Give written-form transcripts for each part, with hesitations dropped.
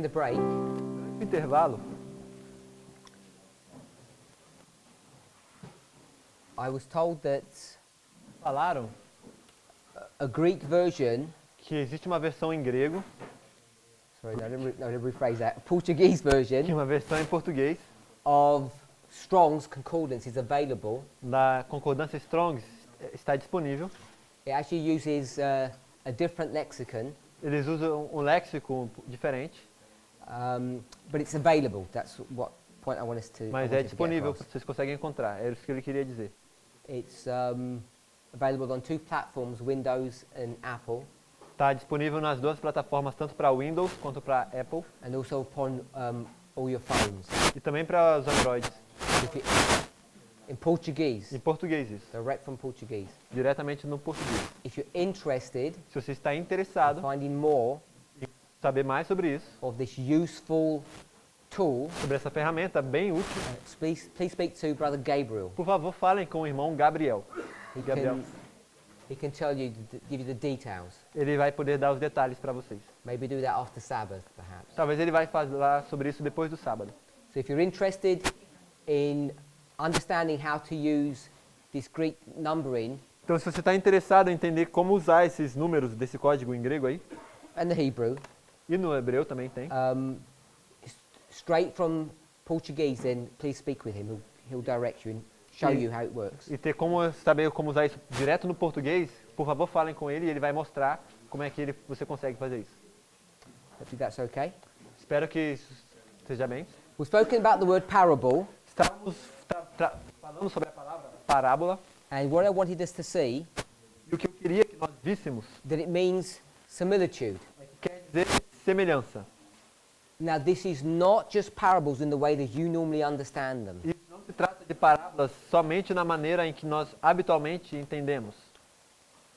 During the break, No intervalo, I was told that falaram a Greek version, que existe uma versão em grego, sorry, no, let me rephrase that, a Portuguese version que uma versão em português of Strong's Concordance is available. da concordância Strong's está disponível. It actually uses a different lexicon, Eles usam um léxico diferente, but it's available. That's what point I want us to. mas é disponível, vocês conseguem encontrar. É isso que ele queria dizer. It's available on 2 platforms, Windows and Apple, Está disponível nas duas plataformas, tanto para Windows quanto para Apple, and also upon all your phones. e também para os Androids. In Portuguese, Em português isso, direct from Portuguese. diretamente no português. If you're interested Se você está in interessado finding more em saber mais sobre isso, of this useful tool, sobre essa ferramenta bem útil, please speak to Brother Gabriel. por favor, falem com o irmão Gabriel. Gabriel. He can tell you, give you the details. Ele vai poder dar os detalhes para vocês. Maybe do that after Sabbath, perhaps. Talvez ele vai falar sobre isso depois do sábado. So if you're interested in understanding how to use this Greek numbering Então, se você está interessado em entender como usar esses números desse código em grego aí, and the Hebrew, e no hebreu também tem, straight from Portuguese, then please speak with him. He'll direct you and show you how it works. e ter como saber como usar isso direto no português, por favor, falem com ele e ele vai mostrar como é que você consegue fazer isso. Hopefully that's okay. Espero que isso esteja bem. We've spoken about the word parable, Estávamos falando sobre a palavra parábola, and what I wanted us to see, e o que eu queria que nós víssemos that it means similitude. quer dizer semelhança. Now this is not just parables in the way that you normally understand them. E não se trata de parábolas somente na maneira em que nós habitualmente entendemos.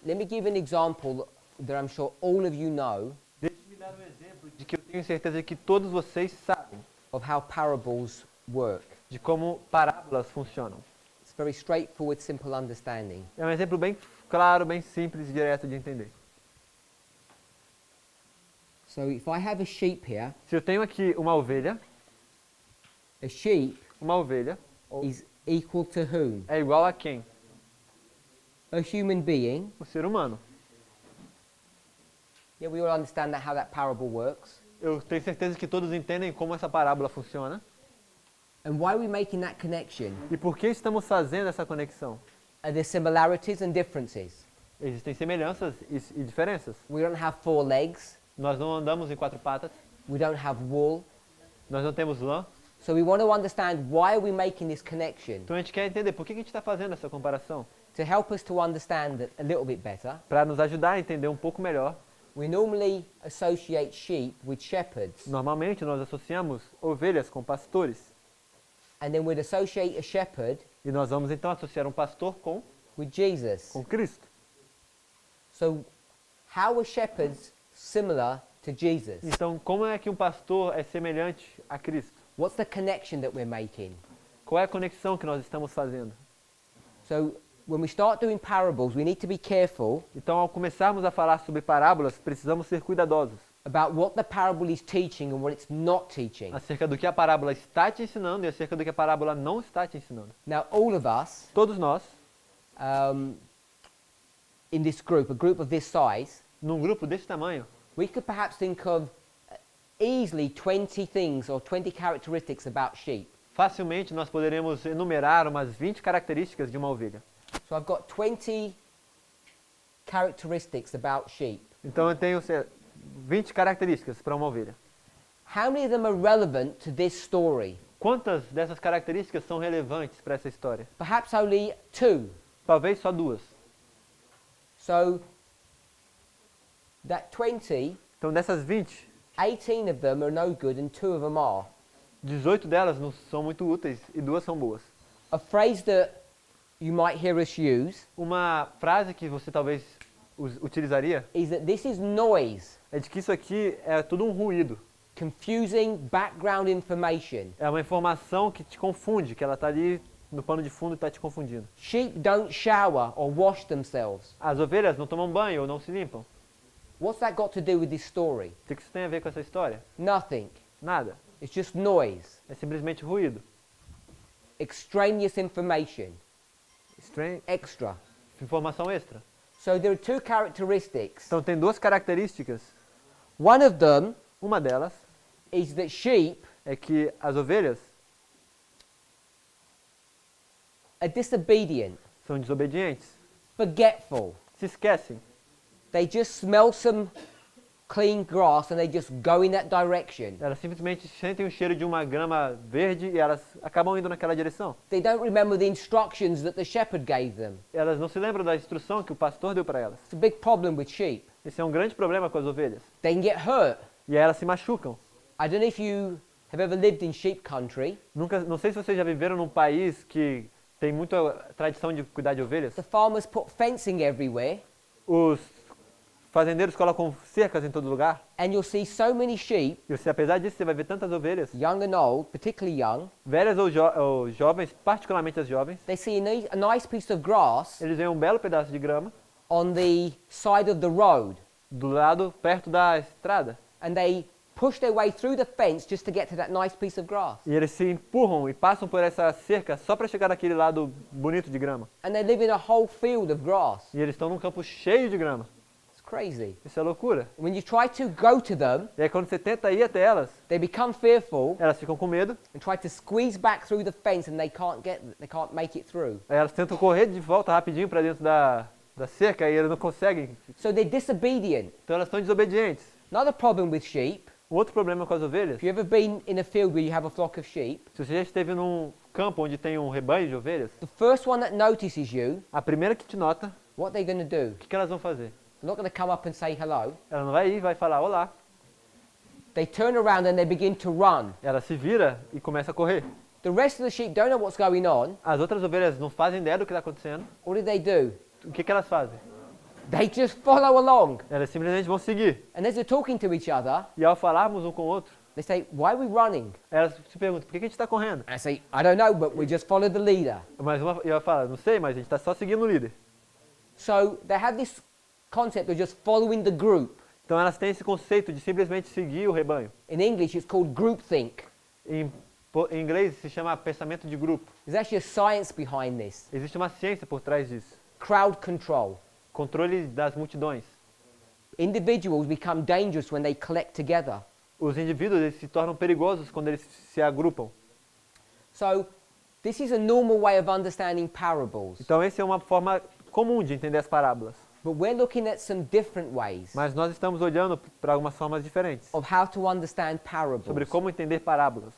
Let me give an example that I'm sure all of you know Deixe-me dar um exemplo de que eu tenho certeza que todos vocês sabem of how parables work. de como parábolas funcionam. It's very straightforward, simple understanding. É um exemplo bem claro, bem simples e direto de entender. So if I have a sheep here, Se eu tenho aqui uma ovelha a sheep is equal to whom? é igual a quem? A human being. O ser humano. Yeah, we all understand how that parable works. Eu tenho certeza que todos entendem como essa parábola funciona. And why are we making that connection? E por que estamos fazendo essa conexão? Are there similarities and differences? Existem semelhanças e diferenças. We don't have 4 legs. Nós não andamos em 4 patas, We don't have wool. nós não temos lã. So we want to understand why are we making this connection Então a gente quer entender por que a gente está fazendo essa comparação. to help us to understand it a little bit better. Para nos ajudar a entender um pouco melhor. We normally associate sheep with shepherds, Normalmente nós associamos ovelhas com pastores. and then we'd associate a shepherd E nós vamos então associar um pastor with Jesus. com Cristo. So how are shepherds similar to Jesus? Então, como é que um pastor é semelhante a Cristo? What's the connection that we're making? Qual é a conexão que nós estamos fazendo? So when we start doing parables, we need to be careful Então, ao começarmos a falar sobre parábolas, precisamos ser cuidadosos about what the parable is teaching and what it's not teaching. acerca do que a parábola está te ensinando e acerca do que a parábola não está te ensinando. Now, all of us Todos nós, in this group, a group of this size, num grupo desse tamanho, we could perhaps think of easily 20 things or 20 characteristics about sheep. facilmente nós poderemos enumerar umas 20 características de uma ovelha. So I've got 20 characteristics about sheep. Então, eu tenho 20 características para uma ovelha. How many of them are relevant to this story? Quantas dessas características são relevantes para essa história? Perhaps only 2. Talvez só 2. So that 20, Então, dessas 20, 18 of them are no good and 2 of them are. 18 delas não são muito úteis e 2 são boas. A phrase that you might hear us use Uma frase que você talvez utilizaria is that this is noise, é de que isso aqui é tudo um ruído. confusing background information. É uma informação que te confunde, que ela está ali no pano de fundo e está te confundindo. Sheep don't shower or wash themselves. As ovelhas não tomam banho ou não se limpam. What's that got to do with this story? O que isso tem a ver com essa história? Nothing. Nada. It's just noise. É simplesmente ruído. Extraneous information. Extra. Informação extra. So there are two characteristics. Então tem duas características. One of them Uma delas is that sheep é que as ovelhas are disobedient, são desobedientes, forgetful. se esquecem. They just smell some clean grass and they just go in that direction. Elas simplesmente sentem o cheiro de uma grama verde e elas acabam indo naquela direção. They don't remember the instructions that the shepherd gave them. Elas não se lembram da instrução que o pastor deu para elas. It's a big problem with sheep. Esse é um grande problema com as ovelhas. They can get hurt. E aí elas se machucam. I don't know if you have ever lived in sheep country. Não sei se vocês já viveram num país que tem muita tradição de cuidar de ovelhas. The farmers put fencing everywhere, Os fazendeiros colocam cercas em todo lugar. and you'll see so many sheep, E você, apesar disso, você vai ver tantas ovelhas, young and old, particularly young. velhas ou jovens, particularmente as jovens. They see a nice piece of grass Eles veem um belo pedaço de grama on the side of the road, do lado perto da estrada. and they push their way through the fence just to get to that nice piece of grass. E eles se empurram e passam por essa cerca só para chegar naquele lado bonito de grama. And they live in a whole field of grass. E eles estão num campo cheio de grama. It's crazy. Isso é loucura. When you try to go to them, E aí quando você tenta ir até elas, they become fearful elas ficam com medo. and try to squeeze back through the fence, and they can't make it through. Aí elas tentam correr de volta rapidinho para dentro da cerca e eles não conseguem. So they're disobedient. Então elas estão desobedientes. Another problem with sheep, O outro problema com as ovelhas, if you've ever been in a field where you have a flock of sheep, se você já esteve num campo onde tem um rebanho de ovelhas, the first one that notices you, a primeira que te nota, what they're going to do? o que elas vão fazer? They're not going to come up and say hello. Ela não vai ir, vai falar olá. They turn around and they begin to run. Ela se vira e começa a correr. The rest of the sheep don't know what's going on. As outras ovelhas não fazem ideia do que está acontecendo. What do they do? O que elas fazem? They just follow along. Elas simplesmente vão seguir. And as they're talking to each other, E ao falarmos um com o outro, they say, why are we running? elas se perguntam, por que a gente está correndo? And I say, I don't know, but we just follow the leader. Mas e ela fala, não sei, mas a gente está só seguindo o líder. So they have this concept of just following the group. Então elas têm esse conceito de simplesmente seguir o rebanho. In English, it's called groupthink. Em inglês se chama pensamento de grupo. There's actually a science behind this. Existe uma ciência por trás disso. Crowd control. Controle das multidões. Individuals become dangerous when they collect together. Os indivíduos eles se tornam perigosos quando eles se agrupam. So this is a normal way of understanding parables. Então essa é uma forma comum de entender as parábolas. But we're looking at some different ways Mas nós estamos olhando para algumas formas diferentes of how to understand sobre parables. como entender parábolas.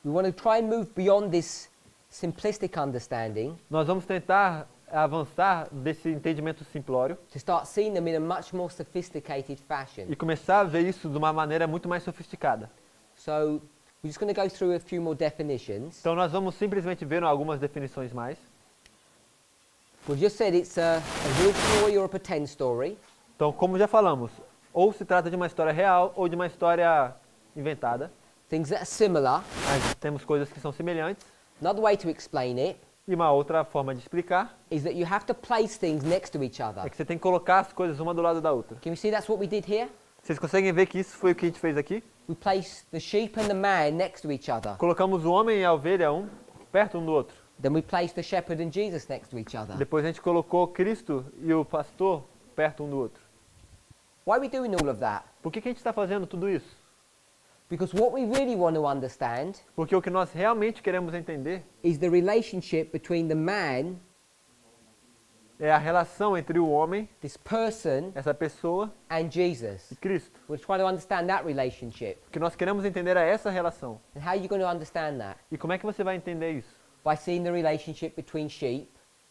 We want to try and move beyond this simplistic understanding Nós vamos tentar avançar desse entendimento simplório to start seeing them in a much more sophisticated fashion. e começar a ver isso de uma maneira muito mais sofisticada. So we're just going to go through a few more definitions. Então nós vamos simplesmente ver algumas definições mais. We just said it's a real story or a pretend story. Então, como já falamos, ou se trata de uma história real ou de uma história inventada. Things that are similar. Mas temos coisas que são semelhantes. Another way to explain it E uma outra forma de explicar is that you have to place things next to each other. é que você tem que colocar as coisas uma do lado da outra. Can you see that's what we did here? Vocês conseguem ver que isso foi o que a gente fez aqui? We placed the sheep and the man next to each other. Colocamos o homem e a ovelha perto um do outro. Then we placed the shepherd and Jesus next to each other. Depois a gente colocou Cristo e o pastor perto um do outro. Why are we doing all of that? Por que a gente está fazendo tudo isso? Because what we really want to understand Porque o que nós realmente queremos entender is the relationship between the man, é a relação entre o homem, this person, essa pessoa, and Jesus. e Cristo. We're trying to understand that relationship. O que nós queremos entender é essa relação. And how are you going to understand that? E como é que você vai entender isso? By seeing the relationship between sheep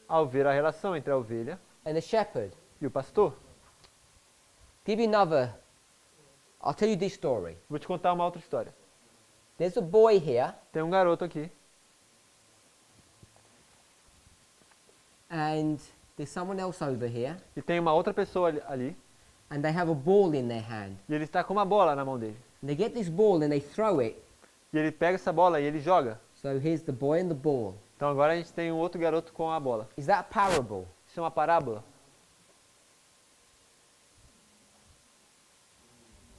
Ao ver a relação entre a ovelha and the shepherd. e o pastor. Give you another. I'll tell you this story. Vou te contar uma outra história. There's a boy here, Tem um garoto aqui, and there's someone else over here, e tem uma outra pessoa ali, and they have a ball in their hand. e ele está com uma bola na mão dele. And they get this ball and they throw it. E ele pega essa bola e ele joga. So here's the boy and the ball. Então agora a gente tem um outro garoto com a bola. Is that a parable? Isso é uma parábola?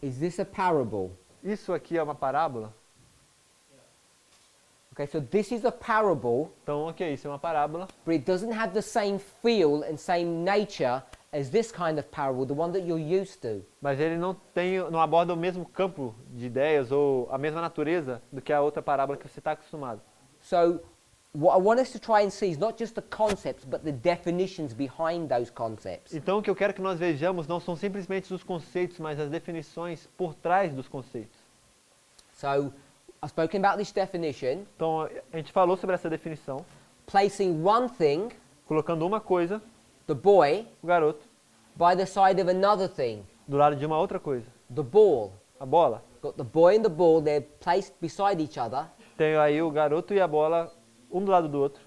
Is this a parable? Isso aqui é uma parábola? Okay, so this is a parable, Então, ok, isso é uma parábola, but it doesn't have the same feel and same nature as this kind of parable, the one that you're used to. mas ele não aborda o mesmo campo de ideias ou a mesma natureza do que a outra parábola que você está acostumado. So what I want us to try and see is not just the concepts, but the definitions behind those concepts. Então, o que eu quero que nós vejamos não são simplesmente os conceitos, mas as definições por trás dos conceitos. So I've spoken about this definition, Então, a gente falou sobre essa definição, placing one thing, colocando uma coisa, the boy, o garoto, by the side of another thing, do lado de uma outra coisa. the ball. A bola. Got the boy and the ball, they're placed beside each other. Tem aí o garoto e a bola, um do lado do outro.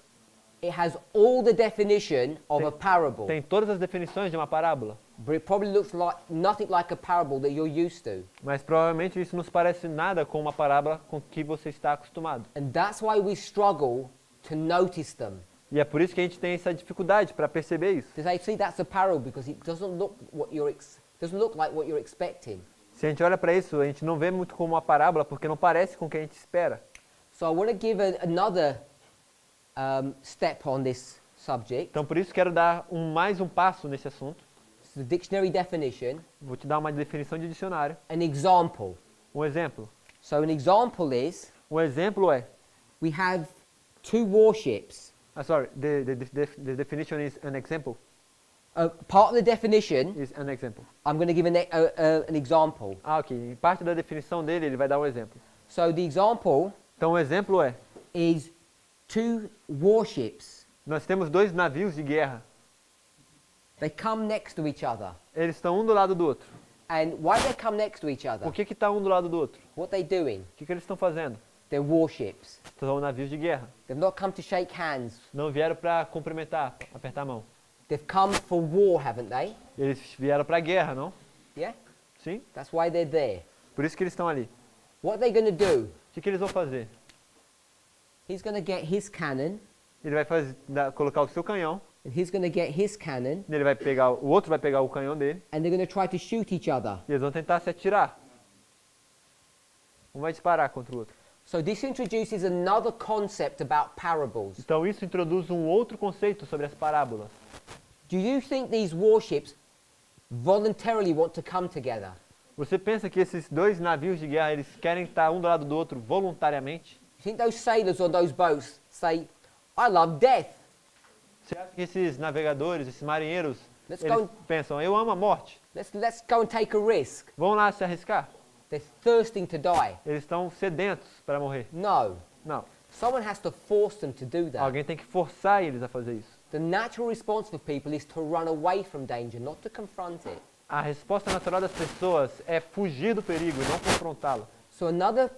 It has all the definition of a parable, Tem todas as definições de uma parábola, but it probably looks like nothing like a parable that you're used to. mas provavelmente isso não se parece nada com uma parábola com que você está acostumado. And that's why we struggle to notice them. E é por isso que a gente tem essa dificuldade para perceber isso. To say, see, that's a parable because it doesn't look doesn't look like what you're expecting. Se a gente olha para isso, a gente não vê muito como uma parábola porque não parece com o que a gente espera. So I want to give another step on this subject. Então por isso quero dar mais um passo nesse assunto. It's the dictionary definition, Vou te dar uma definição de dicionário. an example. Um exemplo. So an example is Um exemplo é, we have two warships. sorry, the definition is an example. Part of the definition, Is an example. I'm going to give an example. Ah, ok. Em parte da definição dele, ele vai dar um exemplo. So the example Então o exemplo é, is two warships. nós temos dois navios de guerra. They come next to each other. Eles estão um do lado do outro. And why do they come next to each other? Por que está um do lado do outro? What are they doing? O que eles estão fazendo? They're warships. São navios de guerra. They've not come to shake hands. Não vieram para cumprimentar, apertar a mão. They've come for war, haven't they? Eles vieram para a guerra, não? Yeah? Sim? That's why they're there. Por isso que eles estão ali. What are they going to do? O que eles vão fazer? He's going to get his cannon, Ele vai colocar o seu canhão, and he's going to get his cannon, ele vai pegar, o outro vai pegar o canhão dele, and they're going to try to shoot each other. e eles vão tentar se atirar. Um vai disparar contra o outro. So this introduces another concept about parables. Então isso introduz um outro conceito sobre as parábolas. Do you think these warships voluntarily want to come together? Você pensa que esses dois navios de guerra, eles querem estar um do lado do outro voluntariamente? You think those sailors on those boats say, I love death. Você acha que esses navegadores, esses marinheiros, Let's eles go. pensam, eu amo a morte, Let's go and take a risk. vão lá se arriscar? They're thirsting to die. Eles estão sedentos para morrer. No. Não, Someone has to force them to do that. alguém tem que forçar eles a fazer isso. The natural response for people is to run away from danger, not to confront it. A resposta natural das pessoas é fugir do perigo e não confrontá-lo. So another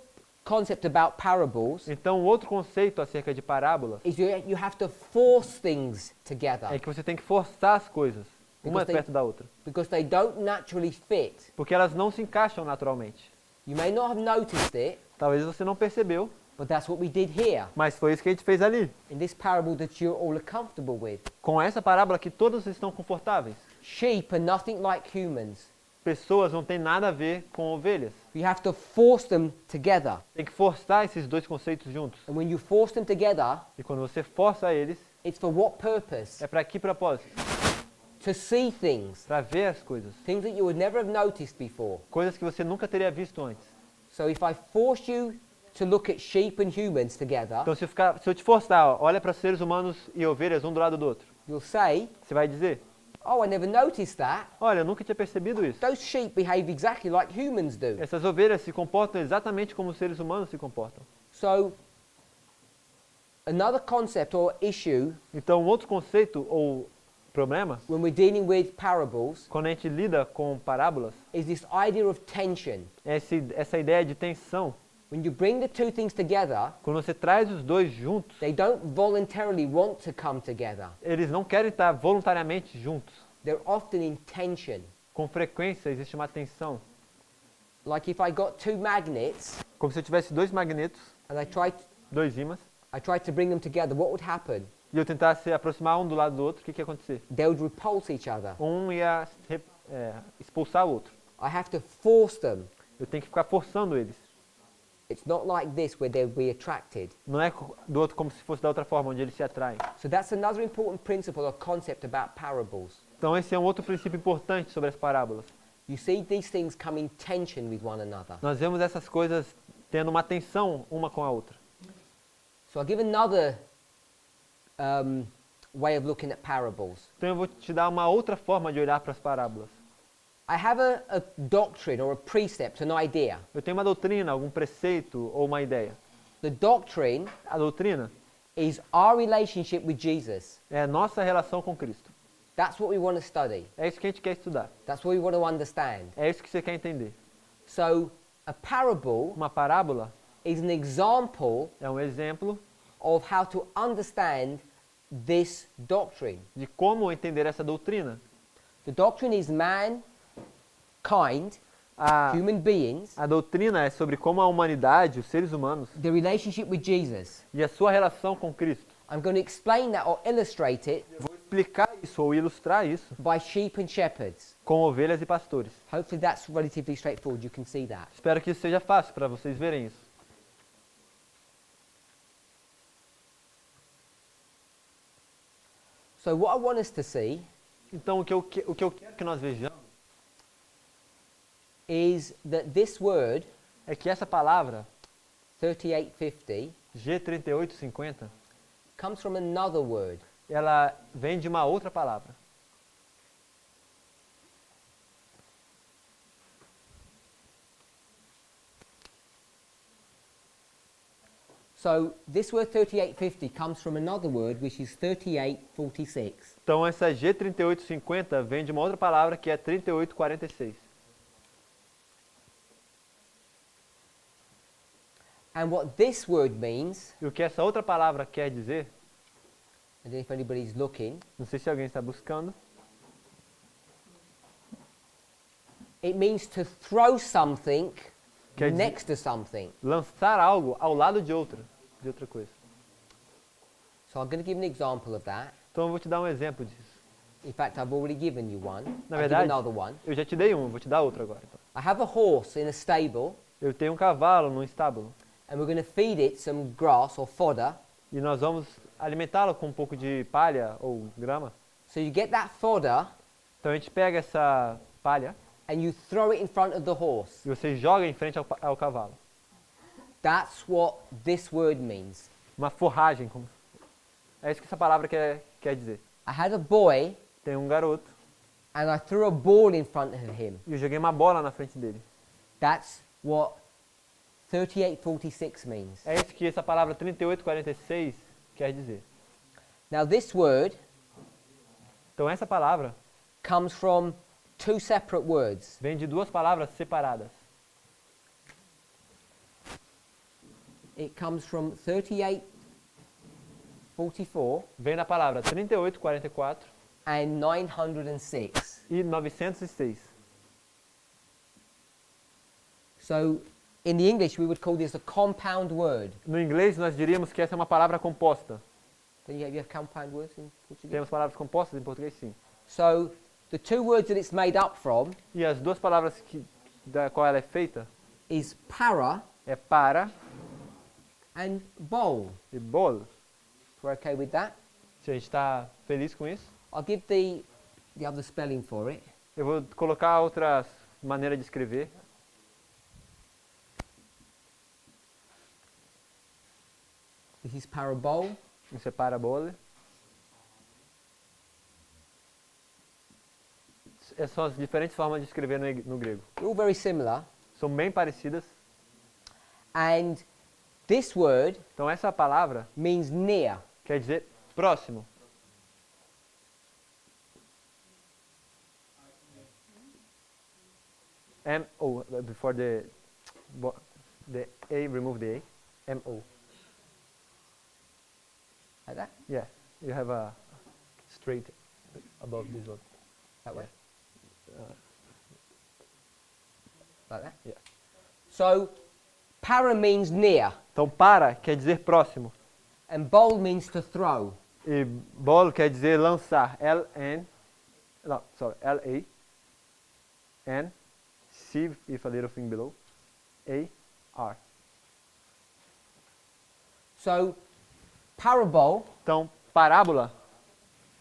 concept about parables Então, outro conceito acerca de parábolas is you have to force things together é que você tem que forçar as coisas, uma Because they- perto da outra, because they don't naturally fit. porque elas não se encaixam naturalmente. You may not have noticed it, Talvez você não percebeu, but that's what we did here mas foi isso que a gente fez ali. in this parable that you're all comfortable with. Com essa parábola que todos estão confortáveis. Sheep are nothing like humans. Pessoas não têm nada a ver com ovelhas. You have to force them together. Tem que forçar esses dois conceitos juntos. And when you force them together, E quando você força eles, it's for what purpose? é para que propósito? To see things. Para ver as coisas. Things that you would never have noticed before. Coisas que você nunca teria visto antes. So if I force you to look at sheep and humans together, Então, se eu te forçar, ó, olha para seres humanos e ovelhas um do lado do outro, you'll say, você vai dizer, oh, I never noticed that. olha, eu nunca tinha percebido isso. Those sheep behave exactly like humans do. Essas ovelhas se comportam exatamente como os seres humanos se comportam. So another concept or issue Então, um outro conceito ou problema, when we're dealing with parables quando a gente lida com parábolas, is this idea of tension. é essa ideia de tensão. When you bring the two things together, Quando você traz os dois juntos, they don't voluntarily want to come together. eles não querem estar voluntariamente juntos. They're often in tension. Com frequência existe uma tensão. Like if I got two magnets Como se eu tivesse dois magnetos, and dois ímãs, I tried to bring them together, what would happen? e eu tentasse se aproximar um do lado do outro, o que ia acontecer? They would repulse each other. Um ia expulsar o outro. I have to force them. Eu tenho que ficar forçando eles. It's not like this where they'll be attracted. Não é do outro como se fosse da outra forma, onde eles se atraem. So that's another important principle or concept about parables. Então esse é um outro princípio importante sobre as parábolas. You see these things come in tension with one another. Nós vemos essas coisas tendo uma tensão uma com a outra. So I'll give another way of looking at parables. Então eu vou te dar uma outra forma de olhar para as parábolas. I have a doctrine or a precept, an idea. Eu tenho uma doutrina, algum preceito ou uma ideia. The doctrine A doutrina is our relationship with Jesus. é a nossa relação com Cristo. That's what we want to study. É isso que a gente quer estudar. That's what we want to understand. É isso que você quer entender. So a parable Uma parábola is an example é um exemplo of how to understand this doctrine. de como entender essa doutrina. The doctrine is mankind, human beings, A doutrina é sobre como a humanidade, os seres humanos, the relationship with Jesus. e a sua relação com Cristo. I'm going to explain that or illustrate it Vou explicar isso ou ilustrar isso by sheep and shepherds. com ovelhas e pastores. Hopefully that's relatively straightforward. You can see that. Espero que isso seja fácil para vocês verem isso. So what I want us to see Então o que eu quero que nós vejamos is that this word, é que essa palavra, 3850, G3850, comes from another word. ela vem de uma outra palavra. So this word 3850 comes from another word which is 3846. Então essa G3850 vem de uma outra palavra que é 3846. And what this word means, E o que essa outra palavra quer dizer, I don't know if anybody's looking, não sei se alguém está buscando, it means to throw something Quer dizer- next to something. lançar algo ao lado de outra coisa. So I'm going to give an example of that. Então eu vou te dar um exemplo disso. In fact, I've already given you one. Na I'll give verdade, another one. eu já te dei um, vou te dar outro agora. Então. I have a horse in a stable, Eu tenho um cavalo num estábulo and we're going to feed it some grass or fodder. e nós vamos alimentá-lo com um pouco de palha ou grama. So you get that fodder Então a gente pega essa palha and you throw it in front of the horse. e você joga em frente ao cavalo. That's what this word means. Uma forragem. É isso que essa palavra quer dizer. I had a boy Tem um garoto and I threw a ball in front of him. e eu joguei uma bola na frente dele. That's what 3846 means. É isso que essa palavra 3846 quer dizer. Now this word Então essa palavra comes from two separate words. vem de duas palavras separadas. It comes from 3844 Vem da palavra 3844 and 906. e 906. So in the English we would call this a compound word. No inglês nós diríamos que essa é uma palavra composta. Don't you have compound words in Portuguese? Temos palavras compostas em português, sim. So the two words that it's made up from E as duas palavras da qual ela é feita is para é para and bowl. e bol. We're okay with that? Se a gente está feliz com isso, I'll give the other spelling for it. eu vou colocar outra maneira de escrever. This is parabol. Isso é parabole. Essas são as diferentes formas de escrever no grego. They're all very similar. São bem parecidas. And this word Então essa palavra means near. quer dizer próximo. M-O, before the A, remove the A. M-O. Like that? Yeah, you have a straight above this one. That way? Like that? Yeah. So, para means near, Então para quer dizer próximo. and bowl means to throw. E bol quer dizer lançar. L-A. see if a little thing below. A-R. So, parable Então, parábola,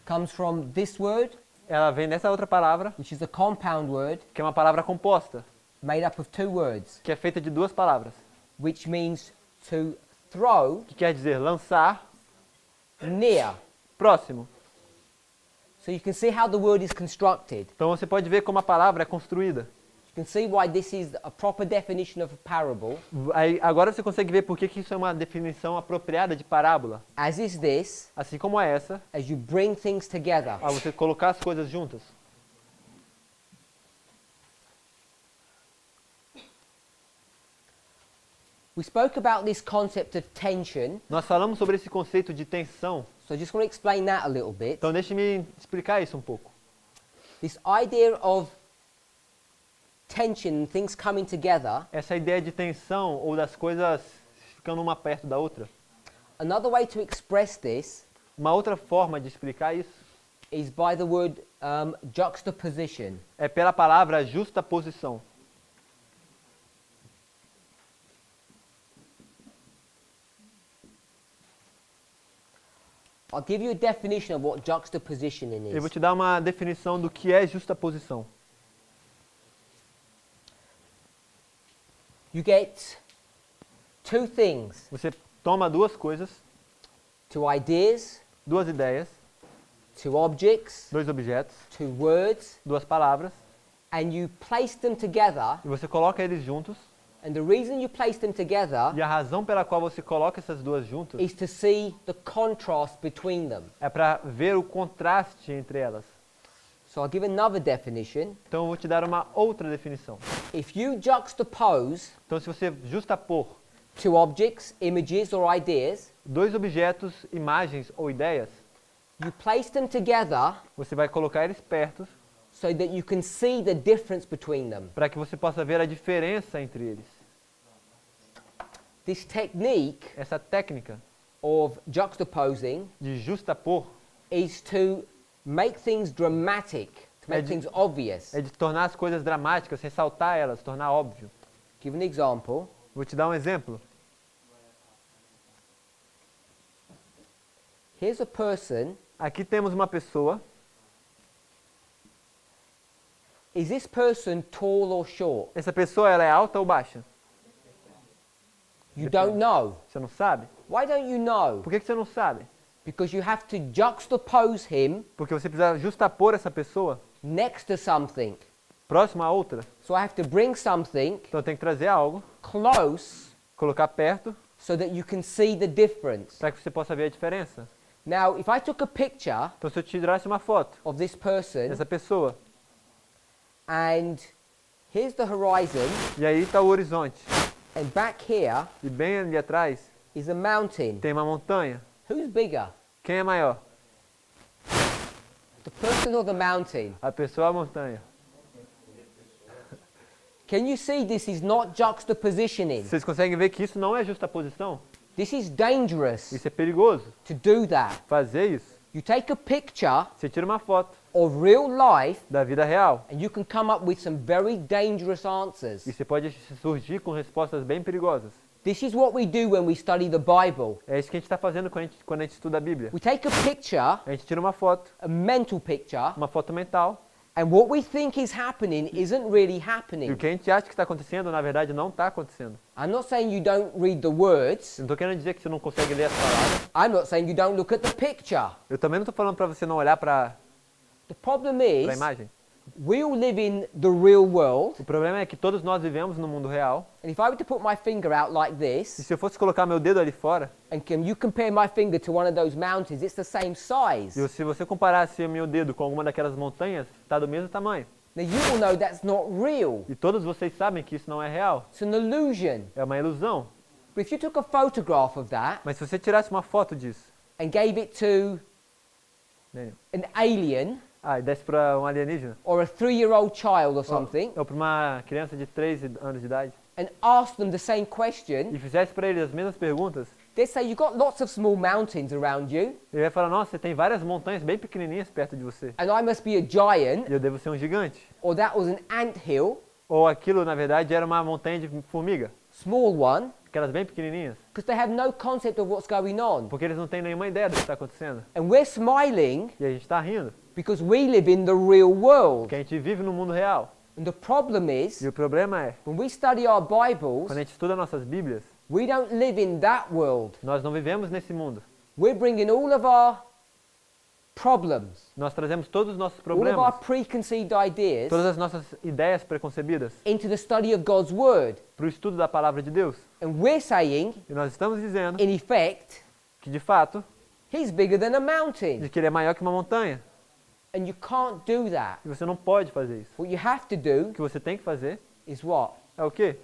comes from this word, ela vem dessa outra palavra, which is a compound word que é uma palavra composta, made up of two words, que é feita de duas palavras, which means to throw que quer dizer lançar, near. próximo. So you can see how the word is constructed. Então você pode ver como a palavra é construída. You can see why this is a proper definition of a parable, Aí, agora você consegue ver por que isso é uma definição apropriada de parábola. as is this, Assim como é essa, as you bring things together. ao você colocar as coisas juntas. We spoke about this concept of tension, Nós falamos sobre esse conceito de tensão, so I just want to explain that a little bit. então deixe-me explicar isso um pouco. This idea of tension, things coming together, Essa ideia de tensão ou das coisas ficando uma perto da outra. another way to express this Uma outra forma de explicar isso is by the word juxtaposition. é pela palavra justaposição. I'll give you a definition of what juxtapositioning Eu vou is. te dar uma definição do que é justaposição. You get two things, Você toma duas coisas, two ideas, duas ideias, two objects, dois objetos, two words, duas palavras, and you place them together, e você coloca eles juntos. and the reason you place them together E a razão pela qual você coloca essas duas juntas is to see the contrast between them. é para ver o contraste entre elas. So I'll give another definition. Então eu vou te dar uma outra definição. If you juxtapose Então se você justapor two objects, images, or ideas, dois objetos, imagens ou ideias, you place them together você vai colocar eles perto so that you can see the difference between them. para que você possa ver a diferença entre eles. This technique Essa técnica of juxtaposing de justapor is to make things dramatic, to make de- things obvious. é de tornar as coisas dramáticas, ressaltar elas, tornar óbvio. Give an example. Vou te dar um exemplo. Here's a person. Aqui temos uma pessoa. Is this person tall or short? Essa pessoa, ela é alta ou baixa? You don't know. Você não sabe? Why don't you know? Por que você não sabe? Because you have to juxtapose him Porque você precisa justapor essa pessoa next to something. próxima a outra. So I have to bring something Então tem que trazer algo, close colocar perto, so that you can see the difference. para que você possa ver a diferença. Now, if I took a picture Então se eu te tirasse uma foto of this person dessa pessoa, and here's the horizon e aí está o horizonte, and back here e bem ali atrás is a mountain, tem uma montanha, who's bigger? quem é maior? The person or the mountain? A pessoa ou a montanha? Can you see this is not juxtapositioning? Vocês conseguem ver que isso não é justaposição? This is dangerous Isso é perigoso, to do that. fazer isso. You take a picture Você tira uma foto of real life da vida real and you can come up with some very dangerous answers. e você pode surgir com respostas bem perigosas. This is what we do when we study the Bible. É isso que a gente está fazendo quando a gente estuda a Bíblia. We take a picture, A gente tira uma foto, a mental picture, uma foto mental, and what we think is happening isn't really e o happening. que a gente acha que está acontecendo, na verdade, não está acontecendo. I'm not saying you don't read the words. Eu não estou querendo dizer que você não consegue ler as palavras. I'm not saying you don't look at the picture. Eu também não estou falando para você não olhar para The problem a is, imagem. we all live in the real world, O problema é que todos nós vivemos no mundo real. and if I were to put my finger out like E this, se eu fosse colocar meu dedo ali fora, and you compare my finger to one of those mountains, it's the same size. e se você comparasse o meu dedo com alguma daquelas montanhas, está do mesmo tamanho. Now you all know that's not real. E todos vocês sabem que isso não é real. It's an illusion. É uma ilusão. But if you took a photograph of that Mas se você tirasse uma foto disso, and gave it to né, an alien e desse para um alienígena, or a 3-year-old child or something, ou para uma criança de 3 anos de idade, and asked them the same question, e fizesse para eles as mesmas perguntas, they'd say, you've got lots of small mountains around you, ele vai falar, nossa, você tem várias montanhas bem pequenininhas perto de você. and I must be a giant, E eu devo ser um gigante. or that was an ant hill, Ou aquilo, na verdade, era uma montanha de formiga, small one, aquelas bem pequenininhas, because they have no concept of what's going on. porque eles não têm nenhuma ideia do que está acontecendo. And we're smiling E a gente está rindo, because we live in the real world. porque a gente vive no mundo real. And the problem is, E o problema é, when we study our Bibles, quando a gente estuda nossas Bíblias, we don't live in that world. nós não vivemos nesse mundo. We're bringing all of our problems, Nós trazemos todos os nossos all of our problemas, preconceived ideas todas as nossas ideias preconcebidas, into the study of God's Word. para o estudo da palavra de Deus. And we're saying, E nós estamos dizendo in effect, que, de fato, He's bigger than a mountain. de que ele é maior que uma montanha. And you can't do that. E você não pode fazer isso. What you have to do O que você tem que fazer is what? é o quê?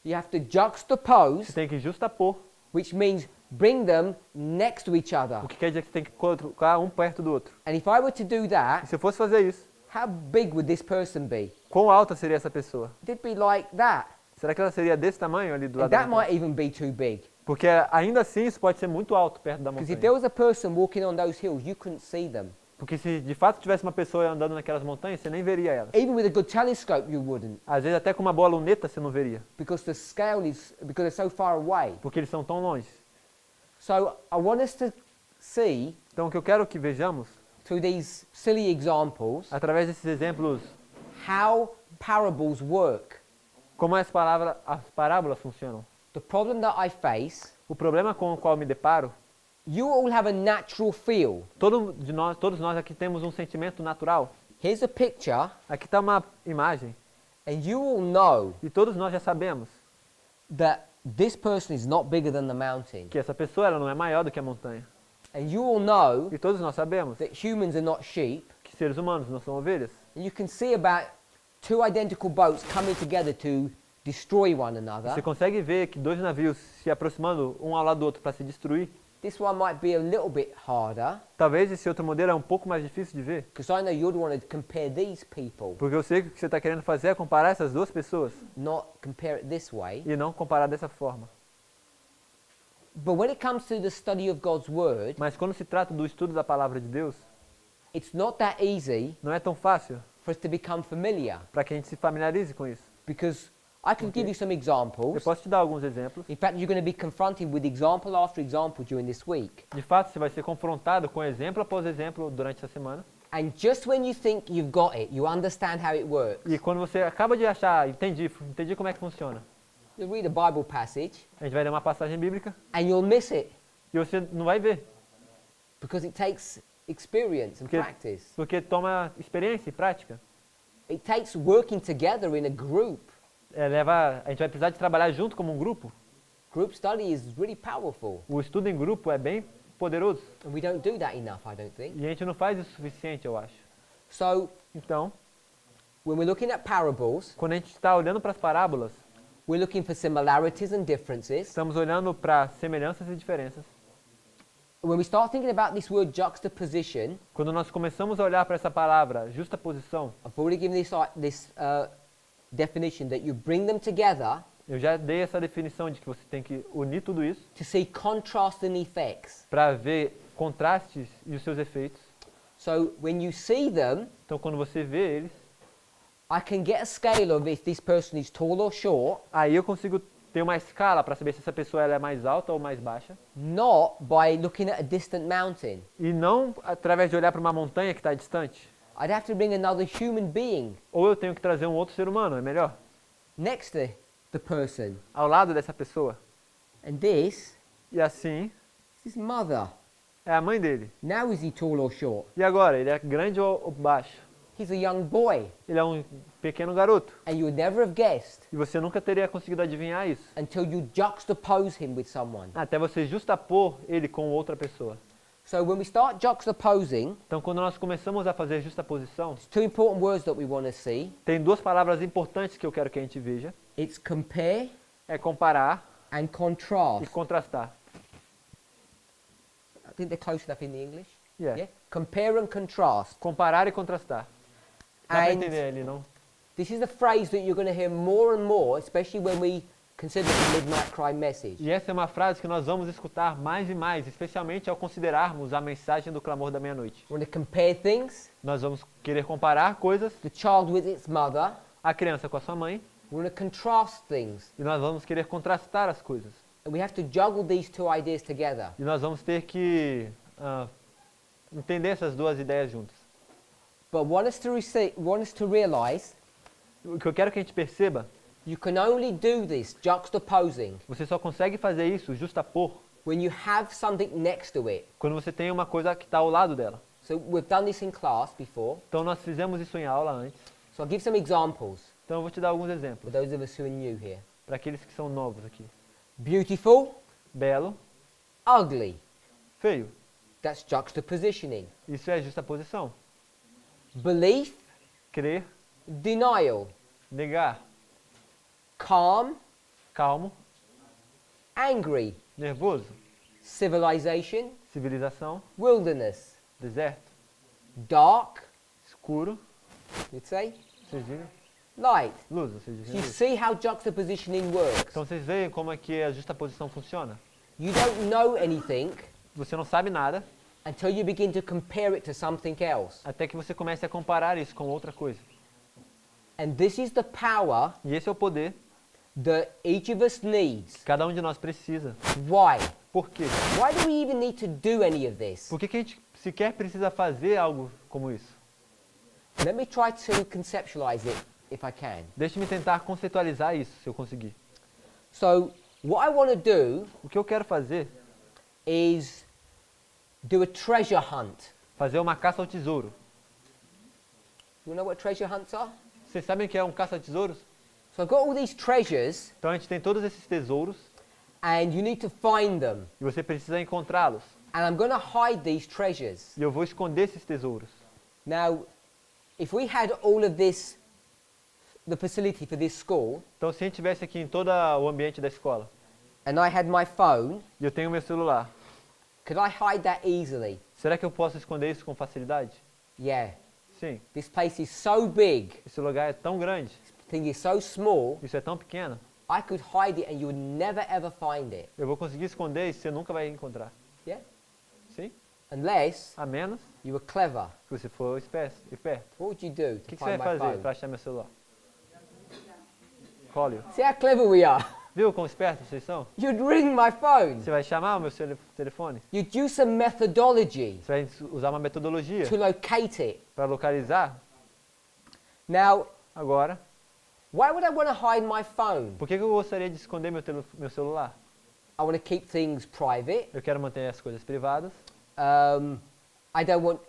You have to Você juxtapose, tem que justapor, which means bring them next to each other. o que quer dizer que você tem que colocar um perto do outro. And if I were to do E that, se eu fosse fazer isso, how big would this person be? quão alta seria essa pessoa? It'd be like that. Será que ela seria desse tamanho ali do And lado da that montanha? might even be too big. Porque ainda assim isso pode ser muito alto perto da Because if montanha. there was a person walking on those hills, you couldn't see them. Porque se de fato tivesse uma pessoa andando naquelas montanhas, você nem veria ela. Even with a good telescope, you wouldn't. Às vezes até com uma boa luneta você não veria, Because the scale is, because they're so far away. porque eles são tão longe. So I want us to see, Então o que eu quero que vejamos, through these silly examples, através desses exemplos, how parables work. como as parábolas funcionam. The problem that I face, O problema com o qual me deparo, you all have a natural feel. todos nós aqui temos um sentimento natural. Here's a picture, Aqui está uma imagem, and you all know e todos nós já sabemos that this person is not bigger than the mountain. que essa pessoa ela não é maior do que a montanha. And you all know E todos nós sabemos that humans are not sheep. que seres humanos não são ovelhas. And you can see about two identical boats coming together to destroy one another. Você consegue ver que dois navios se aproximando um ao lado do outro para se destruir. This one might be a little bit harder, Talvez esse outro modelo é um pouco mais difícil de ver, because I know you'd want to compare these people, porque eu sei que o que você está querendo fazer é comparar essas duas pessoas not compare it this way. e não comparar dessa forma. But when it comes to the study of God's Word, Mas quando se trata do estudo da palavra de Deus, it's not that easy não é tão fácil for us to become familiar, para que a gente se familiarize com isso. because I can give you some Eu examples. posso te dar alguns exemplos. In fact, you're going to be confronted with example after example during this week. De fato, você vai ser confrontado com exemplo após exemplo durante essa semana. And just when you think you've got it, you understand how it works, E quando você acaba de achar, entendi como é que funciona, you'll read a Bible passage a gente vai ler uma passagem bíblica and you'll miss it, e você não vai ver, because it takes experience and Porque- practice. porque toma experiência e prática. It takes working together in a group. A gente vai precisar de trabalhar junto como um grupo. Group study is really powerful, O estudo em grupo é bem poderoso and we don't do that enough, I don't think. e a gente não faz isso o suficiente, eu acho. So, Então, when we're looking at parables, quando a gente está olhando para as parábolas, we're looking for similarities and differences. estamos olhando para semelhanças e diferenças. When we start thinking about this word juxtaposition, Quando nós começamos a olhar para essa palavra, justaposição, I've already given this definition that you bring them together eu já dei essa definição de que você tem que unir tudo isso to see contrast and effects. para ver contrastes e os seus efeitos. So when you see them, Então, quando você vê eles, I can get a scale of if this person is tall or short, aí eu consigo ter uma escala para saber se essa pessoa ela é mais alta ou mais baixa. not by looking at a distant mountain. E não através de olhar para uma montanha que está distante. I'd have to bring another human being Ou eu tenho que trazer um outro ser humano, é melhor, next to the person. ao lado dessa pessoa. And this E assim, is his mother. é a mãe dele. Now is he tall or short? E agora, ele é grande ou baixo? He's a young boy. Ele é um pequeno garoto. And you would never have guessed E você nunca teria conseguido adivinhar isso. until you juxtapose him with someone. Até você justapor ele com outra pessoa. So when we start juxtaposing, Então, quando nós começamos a fazer justaposição, there's two important words that we want to see. tem duas palavras importantes que eu quero que a gente veja. It's compare É comparar and e contrast. contrastar. I think they're close enough in the English. Yeah. Compare and contrast. Comparar e contrastar. Dá pra And entender ele, não? this is a phrase that you're going to hear more and more, especially when we consider the midnight cry message. E essa é uma frase que nós vamos escutar mais e mais, especialmente ao considerarmos a mensagem do clamor da meia-noite. We want to compare things, Nós vamos querer comparar coisas, the child with its mother, a criança com a sua mãe We're going to contrast things. e nós vamos querer contrastar as coisas. And we have to juggle these two ideas together. E nós vamos ter que entender essas duas ideias juntas. But want us to realize O que eu quero que a gente perceba, you can only do this juxtaposing você só consegue fazer isso justapor when you have something next to it. quando você tem uma coisa que está ao lado dela. So we've done this in class before. Então nós fizemos isso em aula antes. So I'll give some examples Então eu vou te dar alguns for exemplos those of us who are new here. para aqueles que são novos aqui. Beautiful, Belo, ugly. feio. That's juxtapositioning. Isso é justaposição. Belief, Crer, denial. negar. Calm, Calmo, angry. nervoso. Civilization, Civilização, wilderness. deserto. Dark, Escuro, you'd say, vocês viram? light. Luz, vocês So viram you isso? see how juxtapositioning works. Então vocês veem como é que a justaposição funciona. You don't know anything Você não sabe nada until you begin to compare it to something else. até que você comece a comparar isso com outra coisa. And this is the power E esse é o poder that each of us needs. que cada um de nós precisa. Why? Por quê? Why do we even need to do any of this? Por que a gente sequer precisa fazer algo como isso? Let me try to conceptualize it if I can. Deixe-me tentar conceitualizar isso, se eu conseguir. So, what I want to do O que eu quero fazer is do a treasure hunt. fazer uma caça ao tesouro. You know what treasure hunts are? Vocês sabem o que é um caça-tesouros? So I've got all these treasures Então a gente tem todos esses tesouros and you need to find them. e você precisa encontrá-los. And I'm going to hide these treasures. E eu vou esconder esses tesouros. Now, if we had all of this, the facility for this school, Então se a gente tivesse aqui em todo o ambiente da escola and I had my phone, e eu tenho meu celular, could I hide that easily? será que eu posso esconder isso com facilidade? Yeah. Sim. This place is so big, Esse lugar é tão grande, this thing is so small, isso é tão pequeno, I could hide it and you would never ever find it. eu vou conseguir esconder e você nunca vai encontrar. Yeah? Sim? Unless A menos you were clever. que você for esperto. What would you do O to que você vai find my fazer phone? para achar meu celular? Colhe-o. See how clever we are. Viu quão espertos vocês são? You'd ring my phone. Você vai chamar o meu telefone. You'd use some methodology Você vai usar uma metodologia to locate it. para localizar. Now, Agora, why would I want to hide my phone? por que eu gostaria de esconder meu celular? I want to keep things private. Eu quero manter as coisas privadas. I don't want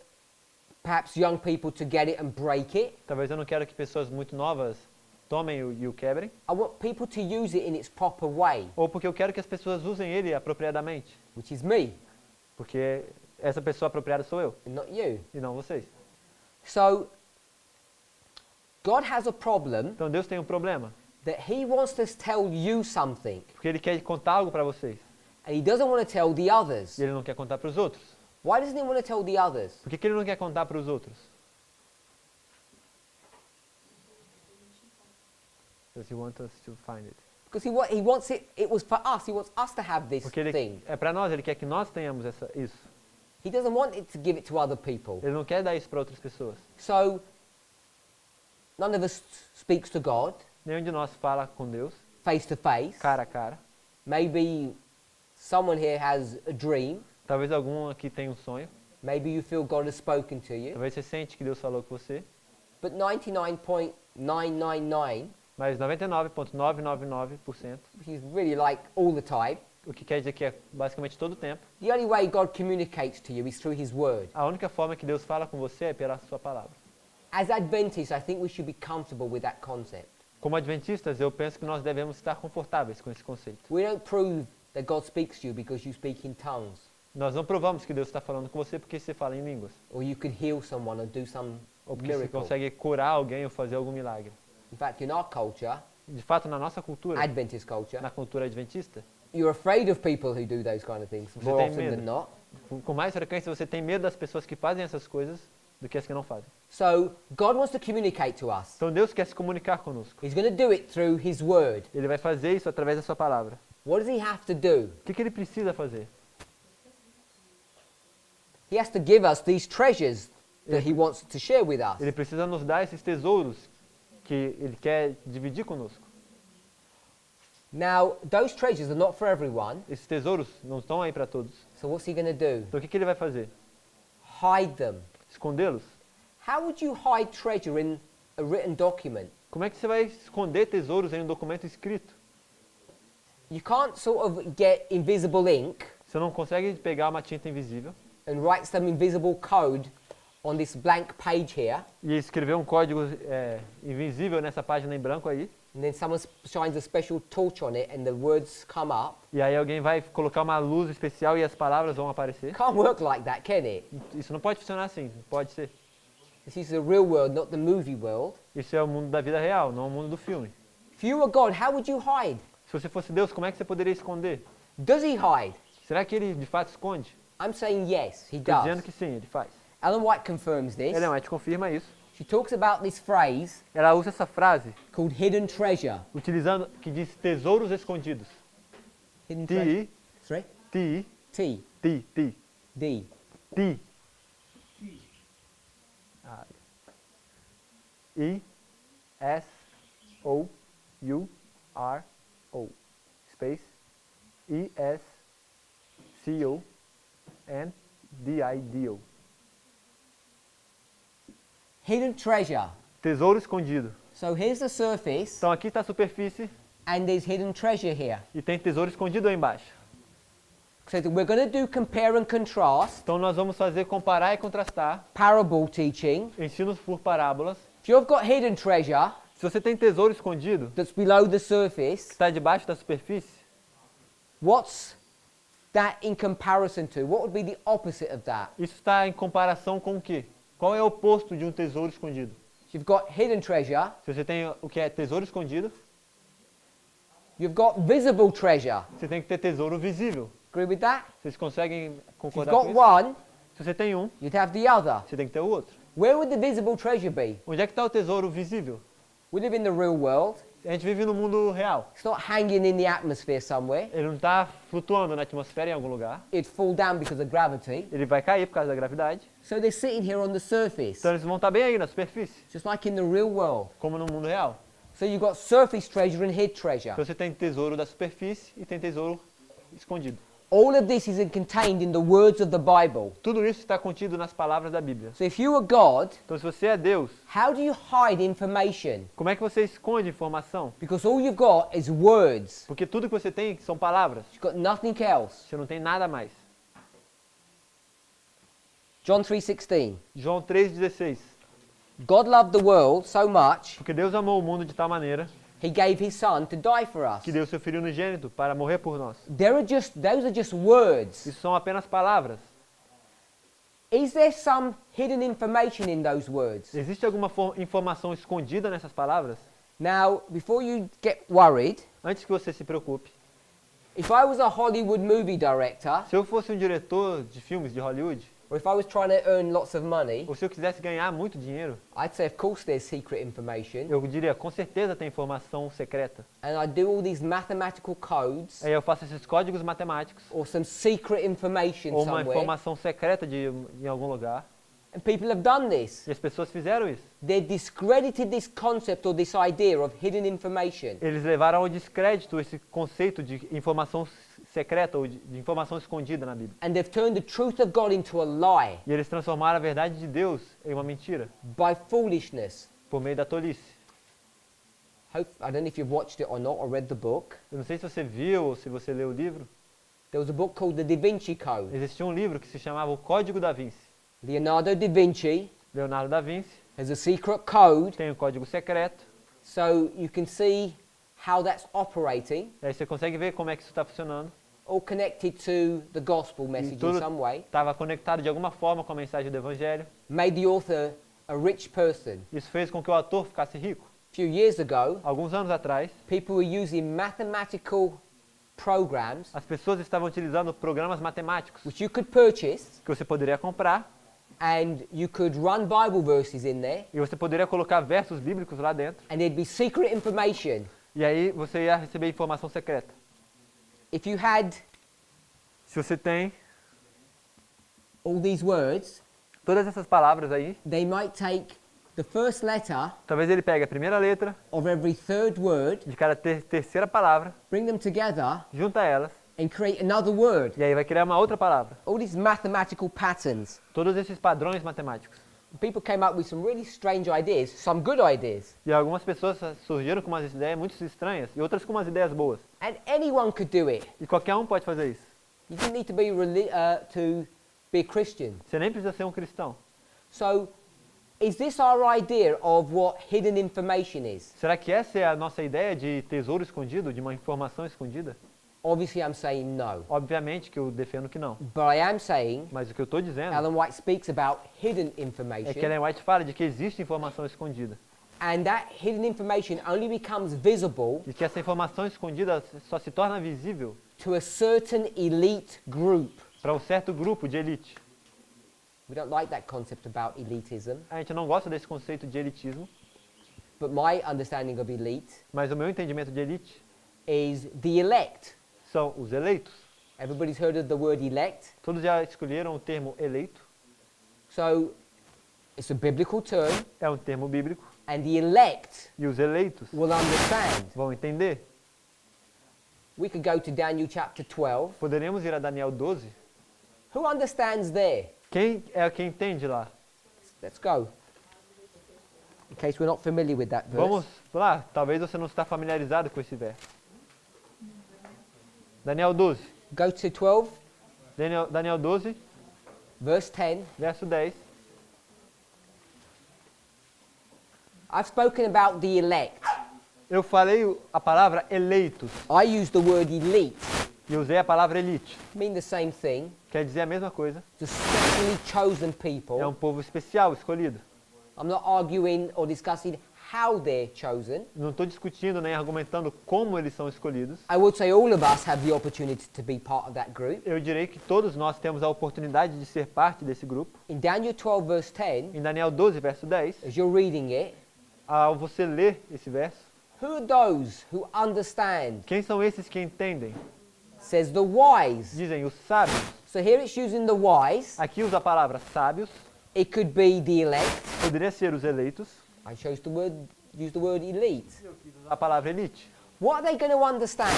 perhaps young people to get it and break it. Talvez eu não quero que pessoas muito novas tomem e o quebrem. I want people to use it in its proper way, Ou porque eu quero que as pessoas usem ele apropriadamente. which is me Porque essa pessoa apropriada sou eu and not you. e não vocês. So, God has a problem Então Deus tem um problema. that He wants to tell you something Porque Ele quer contar algo para vocês. and He doesn't want to tell the others. E Ele não quer contar para os outros. Why doesn't He want to tell the others? Por que Ele não quer contar para os outros? Because He wants us to find it. Because He wants it, it was for us. He wants us to have this Porque thing. é para nós, Ele quer que nós tenhamos isso. He doesn't want it to give it to other people. Ele não quer dar isso para outras pessoas. So, none of us speaks to God Nenhum de nós fala com Deus, face to face. cara a cara. Maybe someone here has a dream. Talvez algum aqui tenha um sonho. Maybe you feel God has spoken to you. Talvez você sente que Deus falou com você. But 99.999, Mas 99,999%, which is really like all the time, o que quer dizer que é basicamente todo o tempo, the only way God communicates to you is through His Word. a única forma que Deus fala com você é pela sua palavra. As Adventists, I think we should be comfortable with that concept. Como adventistas, eu penso que nós devemos estar confortáveis com esse conceito. We don't prove that God speaks to you because you speak in tongues, Nós não provamos que Deus está falando com você porque você fala em línguas. or you could heal someone or do some Ou porque você miracle. consegue curar alguém ou fazer algum milagre. In fact, in our culture, De fato, na nossa cultura, Adventist culture, na cultura adventista, you're afraid of people who do those kind of things Você more tem often medo. than not. com mais frequência você tem medo das pessoas que fazem essas coisas do que as que não fazem. So God wants to communicate to us. Então Deus quer se comunicar conosco. He's going to do it through His Word. Ele vai fazer isso através da sua palavra. What does He have to do? O que ele precisa fazer? He has to give us these treasures that He wants to share with us. Ele precisa nos dar esses tesouros que ele quer dividir conosco. Now, those treasures are not for everyone. Esses tesouros não estão aí para todos. So what's he going to do? Então o que ele vai fazer? Hide them. Escondê-los? How would you hide treasure in a written document? Como é que você vai esconder tesouros em um documento escrito? You can't sort of get invisible ink Você não consegue pegar uma tinta invisível and write some invisible code on this blank page here, e escrever um código invisível nessa página em branco aí, and then someone shines a special torch on it and the words come up. e aí alguém vai colocar uma luz especial e as palavras vão aparecer. Can't work like that, can it? Isso não pode funcionar assim, pode ser. This is the real world, not the movie world. Isso é o mundo da vida real, não o mundo do filme. If you were God, how would you hide? Se você fosse Deus, como é que você poderia esconder? Does he hide? Será que ele de fato esconde? I'm saying yes, he Estou dizendo does. que sim, ele faz. Ellen White confirms this. Ellen White confirma isso. She talks about this phrase Ela usa essa frase called hidden treasure. utilizando que diz tesouros escondidos. Hidden treasure. Ti, Sorry? ti, T. ti, D. ti. Ah, I, S, O, U, R, O. Space, E, S, C, O, N, D, I, D, O. Hidden treasure. Tesouro escondido. So here's the surface, Então aqui está a superfície and there's hidden treasure here. e tem tesouro escondido aí embaixo. So we're going to do compare and contrast, Então nós vamos fazer comparar e contrastar parable teaching. ensinos por parábolas. If you've got hidden treasure Se você tem tesouro escondido, that's below the que surface, está debaixo da superfície, what's that in comparison to? What would be the opposite of that? isso está em comparação com o quê? Qual é o oposto de um tesouro escondido? You've got hidden treasure, Se você tem o que é tesouro escondido, you've got visible treasure. você tem que ter tesouro visível. Agree with that? Vocês conseguem If you've concordar got com isso? one, Se você tem um, you'd have the other. você tem que ter o outro. Where would the visible treasure be? Onde é que está o tesouro visível? We live in the real world. A gente vive no mundo real. It's not hanging in the atmosphere somewhere. Ele não está flutuando na atmosfera em algum lugar. It'd fall down because of gravity. Ele vai cair por causa da gravidade. So they're sitting here on the surface, Então eles vão estar bem aí na superfície, just like in the real world. como no mundo real. So you've got surface treasure and hid treasure. Então você tem tesouro da superfície e tem tesouro escondido. All of this is contained in the words of the Bible. Tudo isso está contido nas palavras da Bíblia. So if you are God, Então se você é Deus, how do you hide information? como é que você esconde informação? Because all you've got is words. Porque tudo que você tem são palavras. You've got nothing else. Você não tem nada mais. John 3:16. João 3,16. God loved the world so much, Porque Deus amou o mundo de tal maneira he gave his son to die for us. que deu seu Filho unigênito para morrer por nós. Those are just words. Isso são apenas palavras. Is there some hidden information in those words? Existe alguma informação escondida nessas palavras? Now, before you get worried, Antes que você se preocupe, if I was a Hollywood movie director, se eu fosse um diretor de filmes de Hollywood, or if I was trying to earn lots of money, ou se eu quisesse ganhar muito dinheiro, I'd say, of course, there's secret information. eu diria, com certeza tem informação secreta. And I'd do all these mathematical codes, Aí eu faço esses códigos matemáticos, or some secret information ou uma somewhere. informação secreta em algum lugar, And people have done this. e as pessoas fizeram isso. They discredited this concept or this idea of hidden information. Eles levaram ao descrédito esse conceito de informação secreta ou de informação escondida na Bíblia. And they've turned the truth of God into a lie E eles transformaram a verdade de Deus em uma mentira, by foolishness. por meio da tolice. I don't know if you've watched it or not or read the book. Eu não sei se você viu ou se você leu o livro. There was a book called The Da Vinci Code. Existia um livro que se chamava O Código da Vinci. Leonardo da Vinci Leonardo da Vinci has a secret code, tem um código secreto. so you can see how that's operating, E aí você consegue ver como é que isso está funcionando. all connected to the gospel message in tudo- some way. Estava conectado de alguma forma com a mensagem do Evangelho. Made the author a rich person. Isso fez com que o ator ficasse rico. A few years ago, Alguns anos atrás, people were using mathematical programs as pessoas estavam utilizando programas matemáticos which you could purchase, que você poderia comprar and you could run Bible verses in there, e você poderia colocar versos bíblicos lá dentro. and there'd be secret information. E aí você ia receber informação secreta. If you had Se você tem all these words, todas essas palavras aí, they might take the first letter Talvez ele pegue a primeira letra of every third word, de cada terceira palavra, bring them together, junta elas, and create another word. e aí vai criar uma outra palavra. All these mathematical patterns. Todos esses padrões matemáticos. People came up with some really strange ideas, some good ideas. E algumas pessoas surgiram com umas ideias muito estranhas e outras com umas ideias boas. And anyone could do it. E qualquer um pode fazer isso. You didn't need to be a Christian. Você nem precisa ser um cristão. So, is this our idea of what hidden information is? Será que essa é a nossa ideia de tesouro escondido, de uma informação escondida? Obviously, I'm saying no. Obviamente que eu defendo que não. But I am saying, Mas o que eu estou dizendo Ellen White speaks about hidden é que information. Ellen White fala de que existe informação escondida. And that hidden information only becomes visible E que essa informação escondida só se torna visível to a certain elite group. para um certo grupo de elite. We don't like that concept about elitism. A gente não gosta desse conceito de elitismo, But my understanding of elite mas o meu entendimento de elite is the elect. são os eleitos. Everybody's heard of the word elect. Todos já escolheram o termo eleito, So it's a biblical term, é um termo bíblico, and the elect e os eleitos will understand. vão entender. We could go to Daniel chapter 12. Poderemos ir a Daniel 12? Who understands there? Quem é quem entende lá? Let's go. In case we're not familiar with that verse. Vamos lá, talvez você não está familiarizado com esse verso. Daniel 12. Go to 12, Daniel 12, verse 10. verso 10. I've spoken about the elect. Eu falei a palavra eleitos I used the word elite. e usei a palavra elite. Mean the same thing. Quer dizer a mesma coisa. The specially chosen É people. um povo especial, escolhido. I'm not arguing or discussing how they're chosen. Não estou discutindo nem argumentando como eles são escolhidos. I would say all of us have the opportunity to be part of that group. Eu direi que todos nós temos a oportunidade de ser parte desse grupo. In Daniel 12, verse 10, Em Daniel 12, verso 10, as you're reading it, ao você ler esse verso, who are those who understand? quem são esses que entendem? Says the wise. Dizem os sábios. So here it's using the wise. Aqui usa a palavra sábios, It could be the elect. poderia ser os eleitos. I chose the word, use the word elite. A palavra elite. What are they going to understand?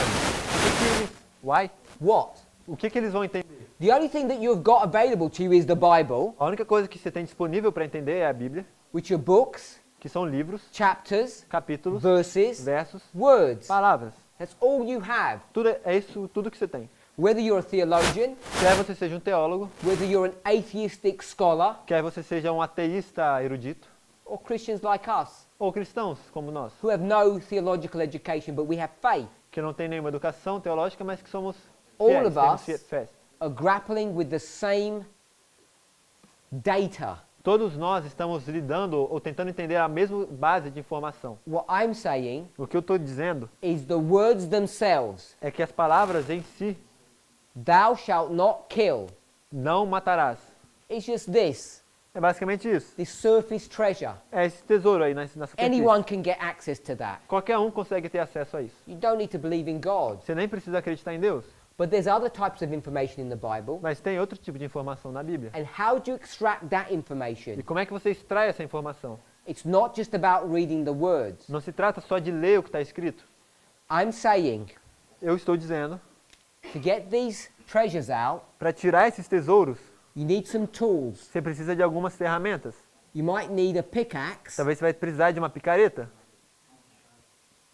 Why? What? O que eles vão entender? The only thing that you've got available to you is the Bible, A única coisa que você tem disponível para entender é a Bíblia, which are books, que são livros, chapters, capítulos, verses, versos, words. palavras. That's all you have. Tudo é isso, tudo que você tem. Whether you're a theologian, Quer você seja um teólogo, whether you're an atheistic scholar, quer você seja um ateísta erudito, or Christians like us, ou cristãos como nós, who have no theological education, but we have faith, que não tem nenhuma educação teológica, mas que somos All fiéis, of temos us- fé. are grappling with the same data. Todos nós estamos lidando ou tentando entender a mesma base de informação. What I'm saying O que eu estou dizendo is the words themselves, é que as palavras em si, thou shalt not kill, não matarás. it's just this, É basicamente isso. this surface treasure. É esse tesouro aí na superfície. Anyone can get access to that. Qualquer um consegue ter acesso a isso. You don't need to believe in God. Você nem precisa acreditar em Deus. But there's other types of information in the Bible. Mas tem outro tipo de informação na Bíblia. And how do you extract that E information? como é que você extrai essa informação? It's not just about reading the words. Não se trata só de ler o que está escrito. I'm saying Eu estou dizendo, to get these treasures out, para tirar esses tesouros, you need some tools. você precisa de algumas ferramentas. You might need a pickaxe. Talvez você vai precisar de uma picareta.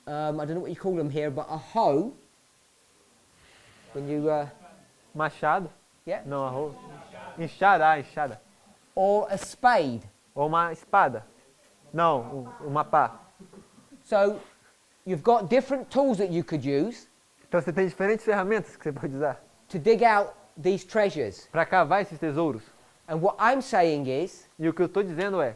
I don't know what you call them here, but a hoe. When you, Machado. yeah, Não, arroz. Enxada, enxada. or a spade. Ou uma espada. Não, uma pá. So you've got different tools that you could use Então você tem diferentes ferramentas que você pode usar to dig out these treasures. para cavar esses tesouros. And what I'm saying is, E o que eu estou dizendo é,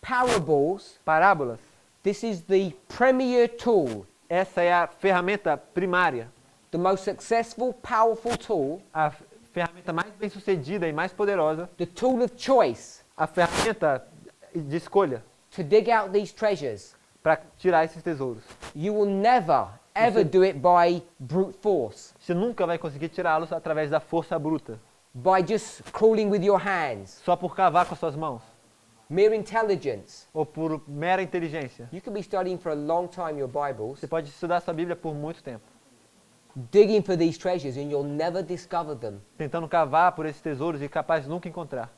parables, parábolas, this is the premier tool, essa é a ferramenta primária, the most successful, powerful tool, a ferramenta mais bem sucedida e mais poderosa, the tool of choice a ferramenta de escolha to dig out these treasures. para tirar esses tesouros. You will never, ever do it by brute force, Você nunca vai conseguir tirá-los através da força bruta, by just crawling with your hands. só por cavar com as suas mãos. mere intelligence. ou por mera inteligência. You could be studying for a long time your Bibles, Você pode estudar sua Bíblia por muito tempo, digging for these treasures, and you'll never discover them. tentando cavar por esses tesouros e capaz de nunca encontrar.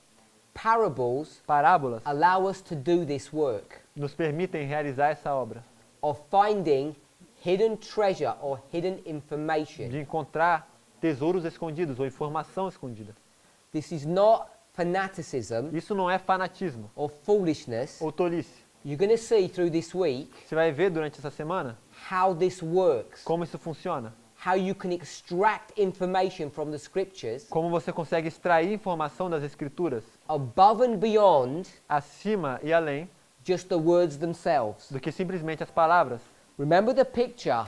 Parables Parábolas allow us to do this work nos permitem realizar essa obra, of finding hidden treasure or hidden information. de encontrar tesouros escondidos ou informação escondida. This is not fanaticism Isso não é fanatismo or foolishness. ou tolice. You're going to see through this week Você vai ver durante essa semana how this works, como isso funciona, how you can extract information from the scriptures como você consegue extrair informação das Escrituras above and beyond acima e além just the words themselves. do que simplesmente as palavras. Remember the picture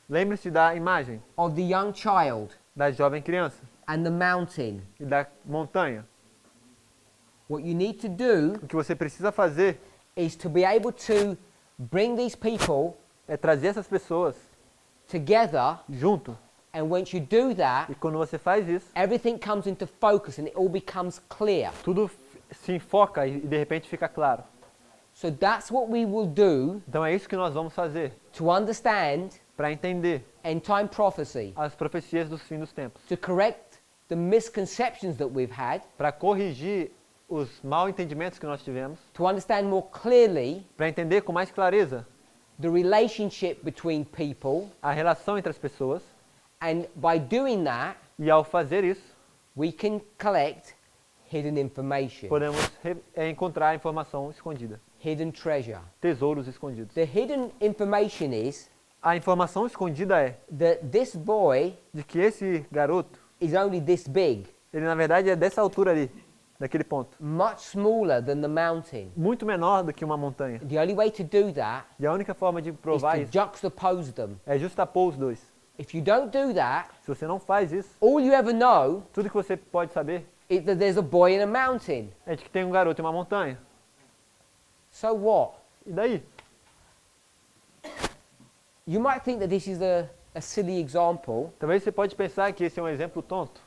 Lembre-se da imagem of the young child da jovem criança and the mountain. e da montanha. What you need to do O que você precisa fazer is to be able to bring these people é trazer essas pessoas together, junto. and once you do that, E quando você faz isso, everything comes into focus and it all becomes clear. tudo se enfoca e de repente fica claro. So that's what we will do Então é isso que nós vamos fazer to understand para entender end time prophecy, as profecias dos fins dos tempos, to correct the misconceptions that we've had, para corrigir os mal entendimentos que nós tivemos, to understand more clearly para entender com mais clareza the relationship between people, a relação entre as pessoas, and by doing that, e ao fazer isso, we can collect hidden information, podemos encontrar informação escondida, hidden treasure. tesouros escondidos. The hidden information is A informação escondida é that this boy de que esse garoto, is only this big, ele na verdade é dessa altura ali, daquele ponto, much smaller than the mountain. muito menor do que uma montanha. The only way to do that E a única forma de is provar to isso juxtapose them. é justapor os dois. If you don't do that, Se você não faz isso, all you ever know tudo que você pode saber is that there's a boy in a mountain. é de que tem um garoto em uma montanha. So what? E daí? You might think that this is a silly example, Talvez você pode pensar que esse é um exemplo tonto,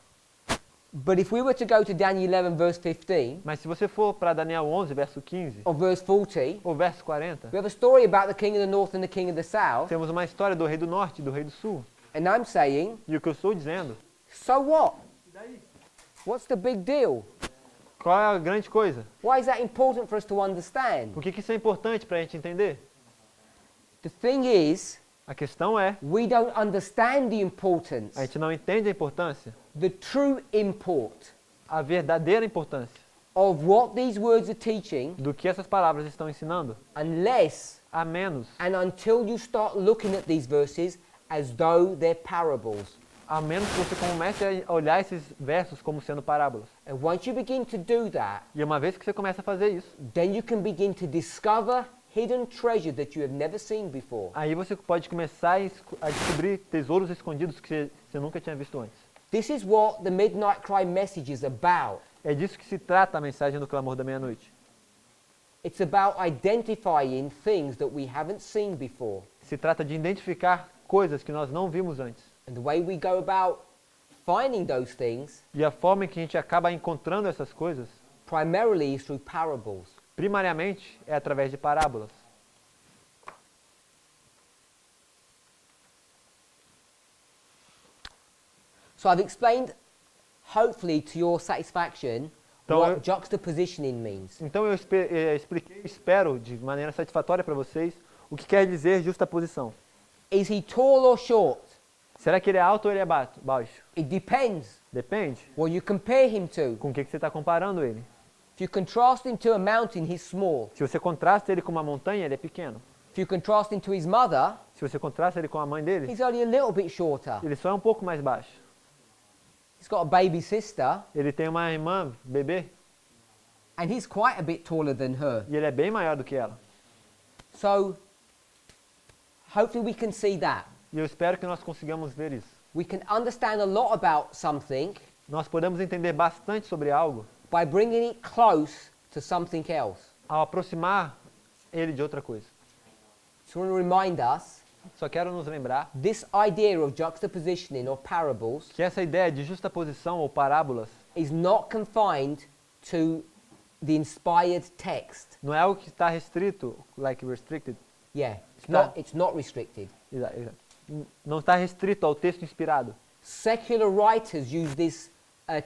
but if we were to go to Daniel 11 verse 15 mas se você for para Daniel 11, verso 15, or verse 40, ou verso 40, we have a story about the king of the north and the king of the south, temos uma história do rei do norte e do rei do sul. and I'm saying, E o que eu estou dizendo, so what? What's the big deal? qual é a grande coisa? Why is that important for us to understand? Por que isso é importante para a gente entender? The thing is, A questão é, we don't understand the importance, a gente não entende a importância, the true import a verdadeira importância of what these words are teaching do que essas palavras estão ensinando, unless a menos, and until you start looking at these verses as though they're parables. a menos que você comece a olhar esses versos como sendo parábolas. And once you begin to do that, E uma vez que você começa a fazer isso, then you can begin to discover hidden treasure that you have never seen before. aí você pode começar a descobrir tesouros escondidos que você nunca tinha visto antes. This is what the Midnight Cry message is about. É disso que se trata a mensagem do clamor da meia-noite. It's about identifying things that we haven't seen before. Se trata de identificar coisas que nós não vimos antes. And the way we go about finding those things E a forma em que a gente acaba encontrando essas coisas, primarily is through parables. primariamente, é através de parábolas. So I've explained, hopefully to your satisfaction, Então, what juxtapositioning means. Então eu expliquei, espero, de maneira satisfatória para vocês, o que quer dizer justaposição. Is he tall or short? Será que ele é alto ou ele é baixo? It depends Depende. what you compare him to. Com o que você está comparando ele? If you contrast him to a mountain, he's small. Se você contrasta ele com uma montanha, ele é pequeno. If you contrast him to his mother, Se você contrasta ele com a mãe dele, he's only a little bit shorter. ele só é um pouco mais baixo. He's got a baby sister, Ele tem uma irmã, bebê, and he's quite a bit taller than her. e ele é bem maior do que ela. So, hopefully we can see that. E eu espero que nós consigamos ver isso. We can understand a lot about something Nós podemos entender bastante sobre algo by bringing it close to something else. ao aproximar ele de outra coisa. So I want to remind us, Só quero nos lembrar this idea of juxtapositioning or parables que essa ideia de justaposição ou parábolas is not confined to the inspired text. Não é algo que está restrito, like restricted. Yeah, Está- it's not restricted. Exato. Não está restrito ao texto inspirado. Secular writers use this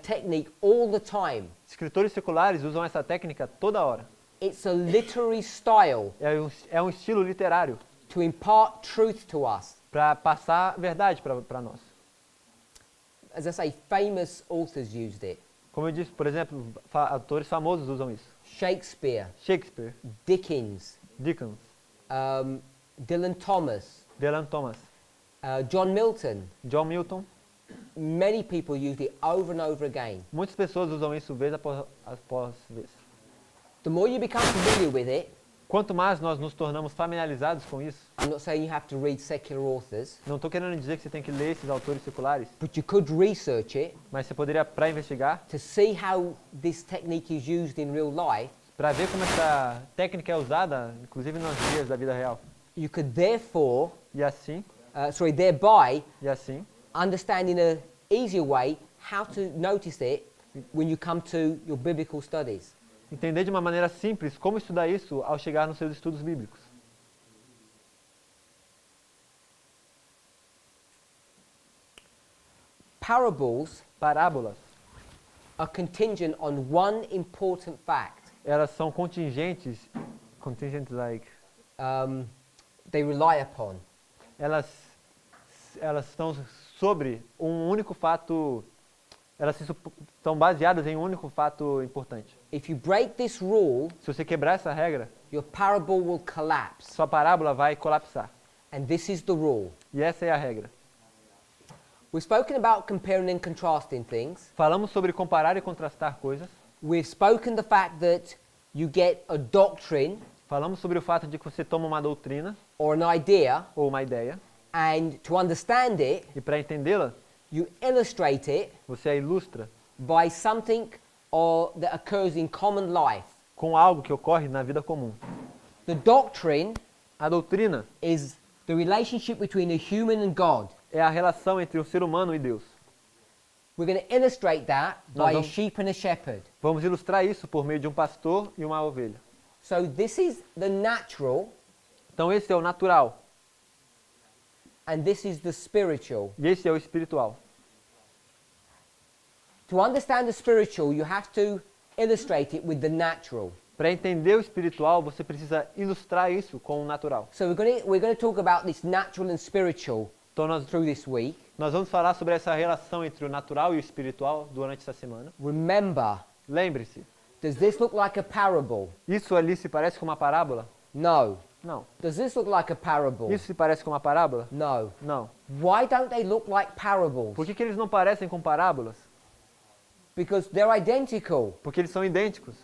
technique all the time. Escritores seculares usam essa técnica toda hora. It's a literary style É um estilo literário to impart truth to us. para passar verdade para nós. As I say, famous authors used it. Como eu disse, por exemplo, autores famosos usam isso. Shakespeare, Shakespeare, Dickens, Dickens, Dylan Thomas, Dylan Thomas, John Milton. John Milton. Many people used it over and over again. Muitas pessoas usam isso vez após vez. The more you become familiar with it, Quanto mais nós nos tornamos familiarizados com isso, I'm not saying you have to read secular authors, não estou querendo dizer que você tem que ler esses autores seculares, but you could research it mas você poderia, para investigar, to see how this technique is used in real life. para ver como essa técnica é usada, inclusive nos dias da vida real. You could therefore, Thereby, understand in an easier way how to notice it when you come to your biblical studies. entender de uma maneira simples como estudar isso ao chegar nos seus estudos bíblicos. Parábolas are contingent on one important fact. Elas são contingentes like, They rely upon. elas estão sobre um único fato, estão baseadas em um único fato importante. If you break this rule, Se você quebrar essa regra, your parable will collapse. sua parábola vai colapsar. And this is the rule. E essa é a regra. We've spoken about comparing and contrasting things. Falamos sobre comparar e contrastar coisas. We've spoken the fact that you get a doctrine Falamos sobre o fato de que você toma uma doutrina or an idea, ou uma ideia and to understand it, e para entendê-la, you illustrate it você a ilustra by something that occurs in common life. com algo que ocorre na vida comum. The doctrine A doutrina is the relationship between a human and God. é a relação entre o ser humano e Deus. We're going to illustrate that Nós by a vamos- sheep and a shepherd. Vamos ilustrar isso por meio de um pastor e uma ovelha. So this is the natural Então esse é o natural and this is the spiritual. e esse é o espiritual. To understand the spiritual, you have to illustrate it with the natural. Para entender o espiritual, você precisa ilustrar isso com o natural. So we're going to talk about this natural and spiritual Então nós through this week. vamos falar sobre essa relação entre o natural e o espiritual durante essa semana. Remember, Lembre-se, does this look like a parable? isso ali se parece com uma parábola? No. Não. Does this look like a parable? Isso se parece com uma parábola? No. Não. Why don't they look like parables? Por que eles não parecem com parábolas? Because they're identical. Porque eles são idênticos.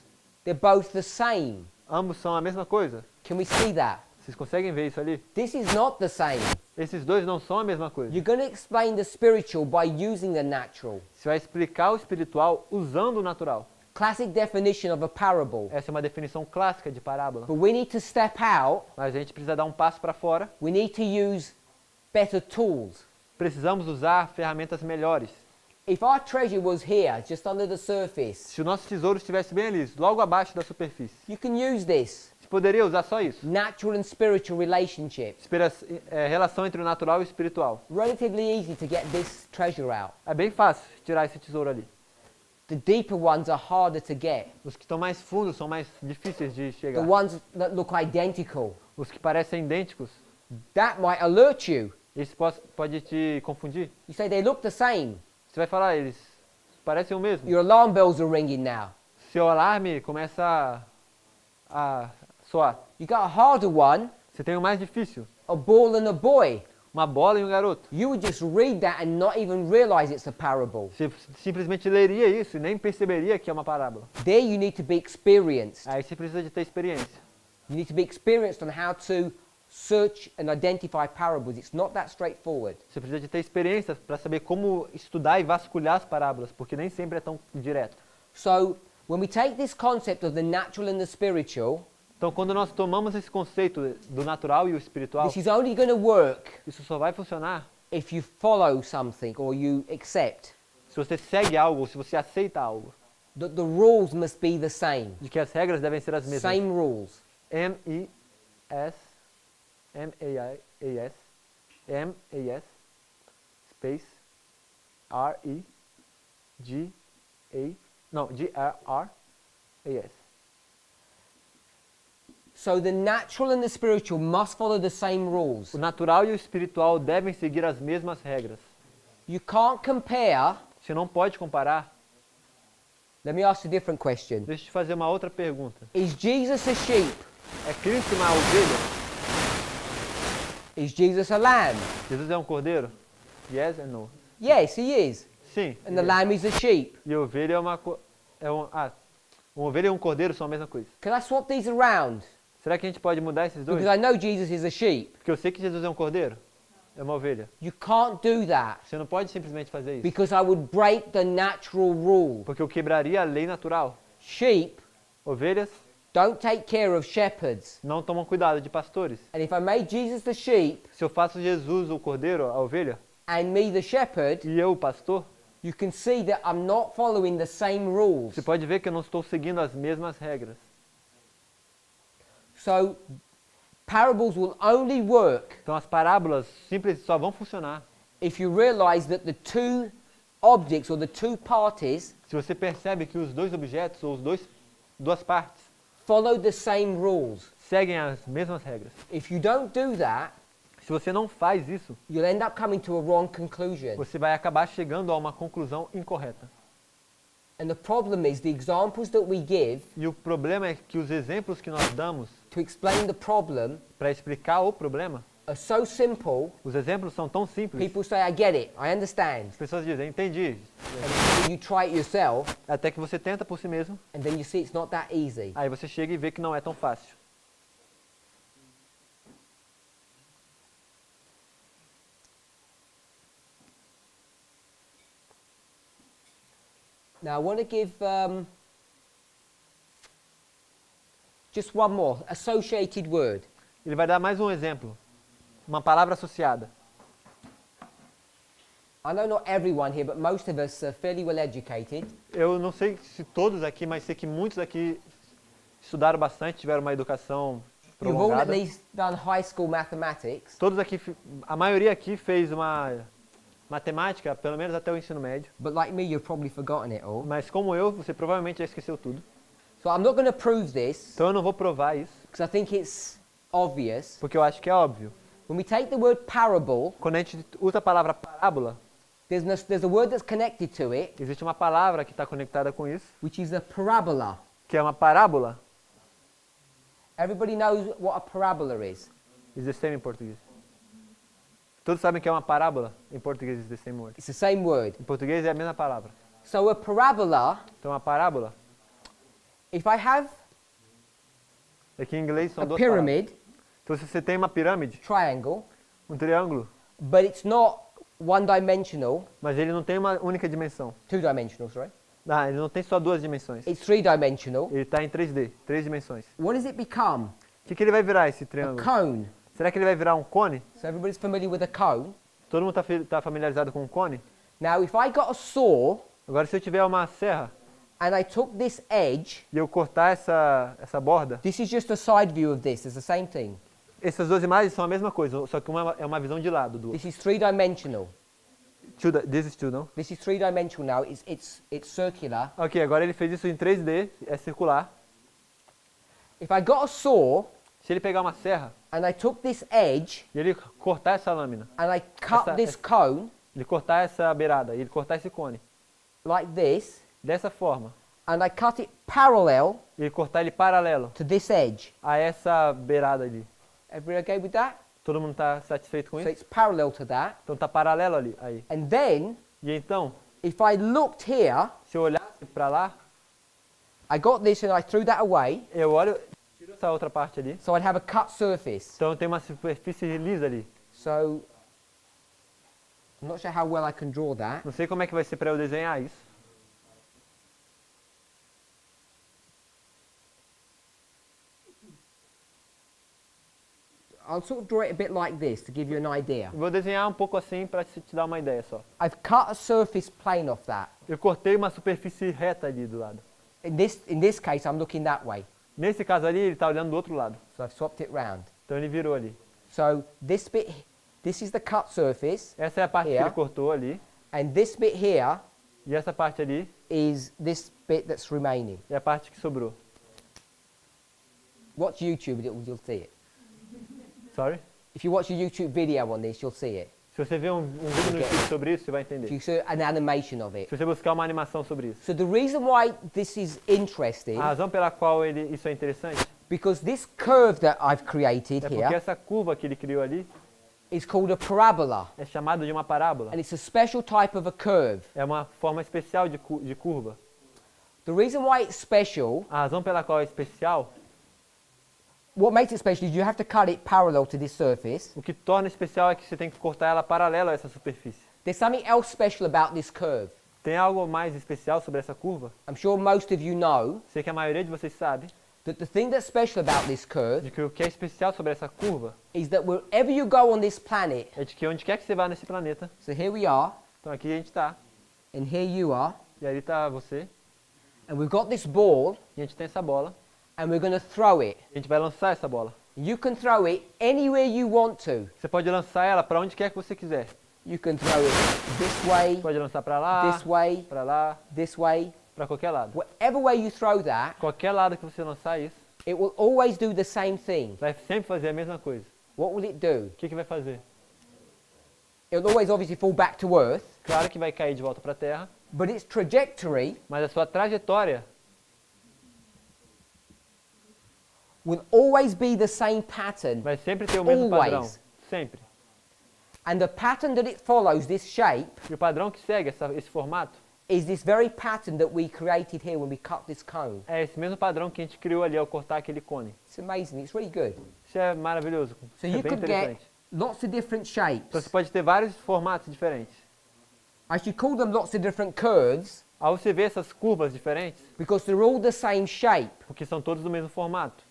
They're both the same. Ambos são a mesma coisa. Can we see that? Vocês conseguem ver isso ali? This is not the same. Esses dois não são a mesma coisa. You're going to explain the spiritual by using the natural. Você vai explicar o espiritual usando o natural. Classic definition of a parable. Essa é uma definição clássica de parábola. But we need to step out. Mas a gente precisa dar um passo para fora. We need to use better tools. Precisamos usar ferramentas melhores. If our treasure was here, just under the surface, Se o nosso tesouro estivesse bem ali, logo abaixo da superfície, you can use this. você poderia usar só isso. Natural and spiritual relationship. Relação entre o natural e o espiritual. Relatively easy to get this treasure out. É bem fácil tirar esse tesouro ali. The deeper ones are harder to get. Os que estão mais fundos são mais difíceis de The chegar. ones that look identical. Os que parecem idênticos, That might alert you. isso pode te confundir. You say they look the same. Você vai falar, eles parecem o mesmo. Your alarm bells are ringing now. Seu alarme começa a soar. You got a harder one, Você tem o mais difícil, a ball and a boy. uma bola e um garoto. You would just read that and not even realize it's a parable. Você simplesmente leria isso e nem perceberia que é uma parábola. There you need to be experienced. Aí você precisa de ter experiência. You need to be experienced on how to search and identify parables. It's not that straightforward. Você precisa de ter experiência para saber como estudar e vasculhar as parábolas, porque nem sempre é tão direto. So, when we take this concept of the natural and the spiritual, Então, quando nós tomamos esse conceito do natural e o espiritual, this is only going to work isso só vai funcionar if you follow something or you accept. se você segue algo, ou se você aceita algo. that the rules must be the same. De que as regras devem ser as mesmas. Same rules. M-I-S, M-A-I-A-S, M-A-S, space, R-E-G-A, não, G-R-R-A-S. So the natural and the spiritual must follow the same rules. O natural e o espiritual devem seguir as mesmas regras. You can't compare. Você não pode comparar. Let me ask a different question. Deixa eu te fazer uma outra pergunta. Is Jesus a sheep? É Cristo uma ovelha? Is Jesus a lamb? Jesus é um cordeiro? Yes and no. Yes, he is. Sim. And the lamb is a sheep. E a ovelha é uma ovelha e um cordeiro são a mesma coisa. Can I swap these around? Será que a gente pode mudar esses dois? Because I know Jesus is a sheep. Porque eu sei que Jesus é um cordeiro, é uma ovelha. You can't do that Você não pode simplesmente fazer isso. because I would break the natural rule. Porque eu quebraria a lei natural. Sheep Ovelhas don't take care of shepherds. não tomam cuidado de pastores. And if I made Jesus the sheep Se eu faço Jesus o cordeiro, a ovelha, and me the shepherd, e eu o pastor, you can see that I'm not following the same rules. você pode ver que eu não estou seguindo as mesmas regras. So parables will only work Então as parábolas simples só vão funcionar if you realize that the two objects or the two parties se você percebe que os dois objetos ou duas partes follow the same rules. seguem as mesmas regras. If you don't do that, Se você não faz isso, you'll end up coming to a wrong conclusion. você vai acabar chegando a uma conclusão incorreta. And the problem is the examples that we give E o problema é que os exemplos que nós damos to explain the problem para explicar o problema, are so simple, os exemplos são tão simples. people say, I get it, I understand. As pessoas dizem, entendi. And you try it yourself, Até que você tenta por si mesmo, and then you see it's not that easy. aí você chega e vê que não é tão fácil. Now I want to give just one more, associated word. Ele vai dar mais um exemplo. Uma palavra associada. I know not everyone here, but most of us are fairly well educated. Eu não sei se todos aqui, mas sei que muitos aqui estudaram bastante, tiveram uma educação You've all at prolongada. least done high school mathematics. Todos aqui, a maioria aqui fez uma matemática, pelo menos até o ensino médio. But like me, you've probably forgotten it all. Mas como eu, você provavelmente já esqueceu tudo. So I'm not going to prove this Então eu não vou provar isso, because I think it's obvious. porque eu acho que é óbvio. When we take the word parable, Quando a gente usa a palavra parábola, there's a word that's connected to it, existe uma palavra que está conectada com isso, which is a parabola. que é uma parábola. Everybody knows what a parabola is. Is the same em português. Todos sabem que é uma parábola? Em português is the same word. It's the same word. Em português é a mesma palavra. So a parabola, Então uma parábola, if I have aqui em inglês são a duas palavras. pyramid, Então se você tem uma pirâmide, triangle, um triângulo, but it's not one-dimensional, mas ele não tem uma única dimensão. two-dimensional, sorry. Ele não tem só duas dimensões. It's three-dimensional. Ele está em 3D, três dimensões. What does it become? O que ele vai virar esse A triângulo? cone. Será que ele vai virar um cone? So everybody's familiar with a cone. Todo mundo está familiarizado com um cone? Now, if I got a saw Agora se eu tiver uma serra and I took this edge, e eu cortar essa borda, this is just a side view of this. It's the same thing. essas duas imagens são a mesma coisa, só que uma é uma visão de lado do outro. This is three-dimensional. This is two, não? This is three-dimensional now. It's circular. Ok, agora ele fez isso em 3D, é circular. If I got a saw Se ele pegar uma serra and I took this edge e ele cortar essa lâmina, and I cut this cone ele cortar essa beirada, e ele cortar esse cone, like this, dessa forma, and I cut it parallel e ele cortar ele paralelo to this edge. a essa beirada ali. Everybody okay with that? Todo mundo está satisfeito com So isso? it's parallel to that. Então está paralelo ali, aí. And then, E então, if I looked here, se eu olhasse para lá, I got this and I threw that away, eu olho, tiro essa outra parte ali, so I'd have a cut surface. então tem uma superfície lisa ali. So, I'm not sure how well I can draw that. Não sei como é que vai ser para eu desenhar isso. I'll sort of draw it a bit like this to give you an idea. Eu vou desenhar um pouco assim para te dar uma ideia só. I've cut a surface plane off that. Eu cortei uma superfície reta ali do lado. In this case, I'm looking that way. Nesse caso ali, ele está olhando do outro lado. So I've swapped it round. Então ele virou ali. So this is the cut surface, Essa é a parte que ele cortou ali. and this bit here E essa parte ali is this bit that's remaining. é a parte que sobrou. Watch YouTube and you'll see it. Sorry? If you watch a YouTube video on this, you'll see it. Se você ver um vídeo no YouTube sobre isso, você vai If entender. you see an animation of it. Se você buscar uma animação sobre isso. So the reason why this is interesting, A razão pela qual isso é interessante because this curve that I've created é porque here essa curva que ele criou ali is called a parabola, é chamada de uma parábola. and it's a special type of a curve. É uma forma especial de curva. The reason why it's special, A razão pela qual é especial, what makes it special is you have to cut it parallel to this surface. o que torna especial é que você tem que cortar ela paralela a essa superfície. There's something else special about this curve. Tem algo mais especial sobre essa curva? I'm sure most of you know Sei que a maioria de vocês sabe that the thing that's special about this curve de que o que é especial sobre essa curva is that wherever you go on this planet, é de que onde quer que você vá nesse planeta, so here we are, então aqui a gente está, and here you are, e ali está você, and we've got this ball, e a gente tem essa bola, and we're going to throw it. a gente vai lançar essa bola. You can throw it anywhere you want to. Você pode lançar ela para onde quer que você quiser. You can throw it this way, Você pode lançar para lá, this way, para lá, this way. para qualquer lado. Whatever way you throw that, Qualquer lado que você lançar isso, it will always do the same thing. vai sempre fazer a mesma coisa. What will it do? O que vai fazer? It'll always obviously fall back to Earth, Claro que vai cair de volta para a Terra, but its trajectory mas a sua trajetória will always be the same pattern. vai sempre ter o mesmo padrão. Always. Sempre. And the pattern that it follows, this shape, E o padrão que segue esse formato is this very pattern that we created here when we cut this cone. é esse mesmo padrão que a gente criou ali ao cortar aquele cone. It's amazing, it's really good. Isso é maravilhoso. So É you bem could get interessante. lots of different Então shapes. você pode ter vários formatos diferentes. I should call them lots of different curves Ao você ver essas curvas diferentes, because they're all the same shape. porque são todos do mesmo formato.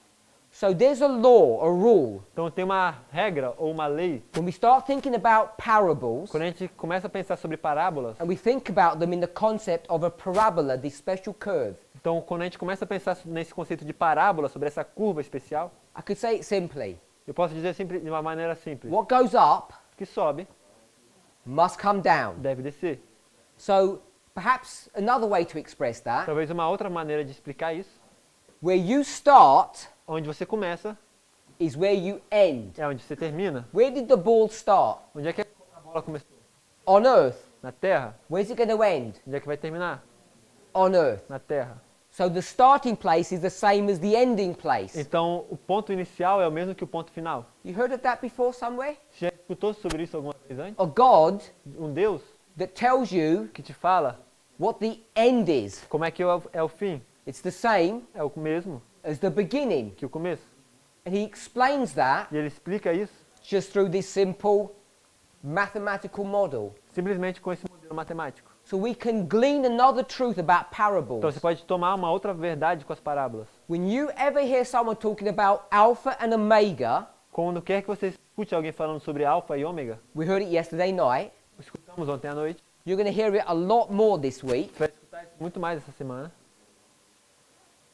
So there's a law, a rule. Então tem uma regra ou uma lei. When we start thinking about parables, Quando a gente começa a pensar sobre parábolas, and we think about them in the concept of a parabola, this special curve, então quando a gente começa a pensar nesse conceito de parábola, sobre essa curva especial, I could say it simply. eu posso dizer sempre de uma maneira simples. What goes up Que sobe, must come down. deve descer. So perhaps another way to express that, Talvez uma outra maneira de explicar isso, where you start onde você começa, is where you end. é onde você termina. Where did the ball start? Onde é que a bola começou? On Earth. Na Terra. Where's it going to end? Onde é que vai terminar? On Earth. Na Terra. So the starting place is the same as the ending place. Então, o ponto inicial é o mesmo que o ponto final. You heard of that before somewhere? Você já escutou sobre isso alguma vez antes? A God Um Deus that tells you que te fala what the end is. como é que é o fim. It's the same É o mesmo as the beginning. que o começo. And he explains that E ele explica isso just through this simple mathematical model. simplesmente com esse modelo matemático. So we can glean another truth about Então parables. você pode tomar uma outra verdade com as parábolas. When you ever hear someone talking about alpha and omega, Quando quer que você escute alguém falando sobre alfa e ômega, we heard it yesterday night, escutamos ontem à noite, you're going to hear it a lot more this week. você vai escutar isso muito mais essa semana.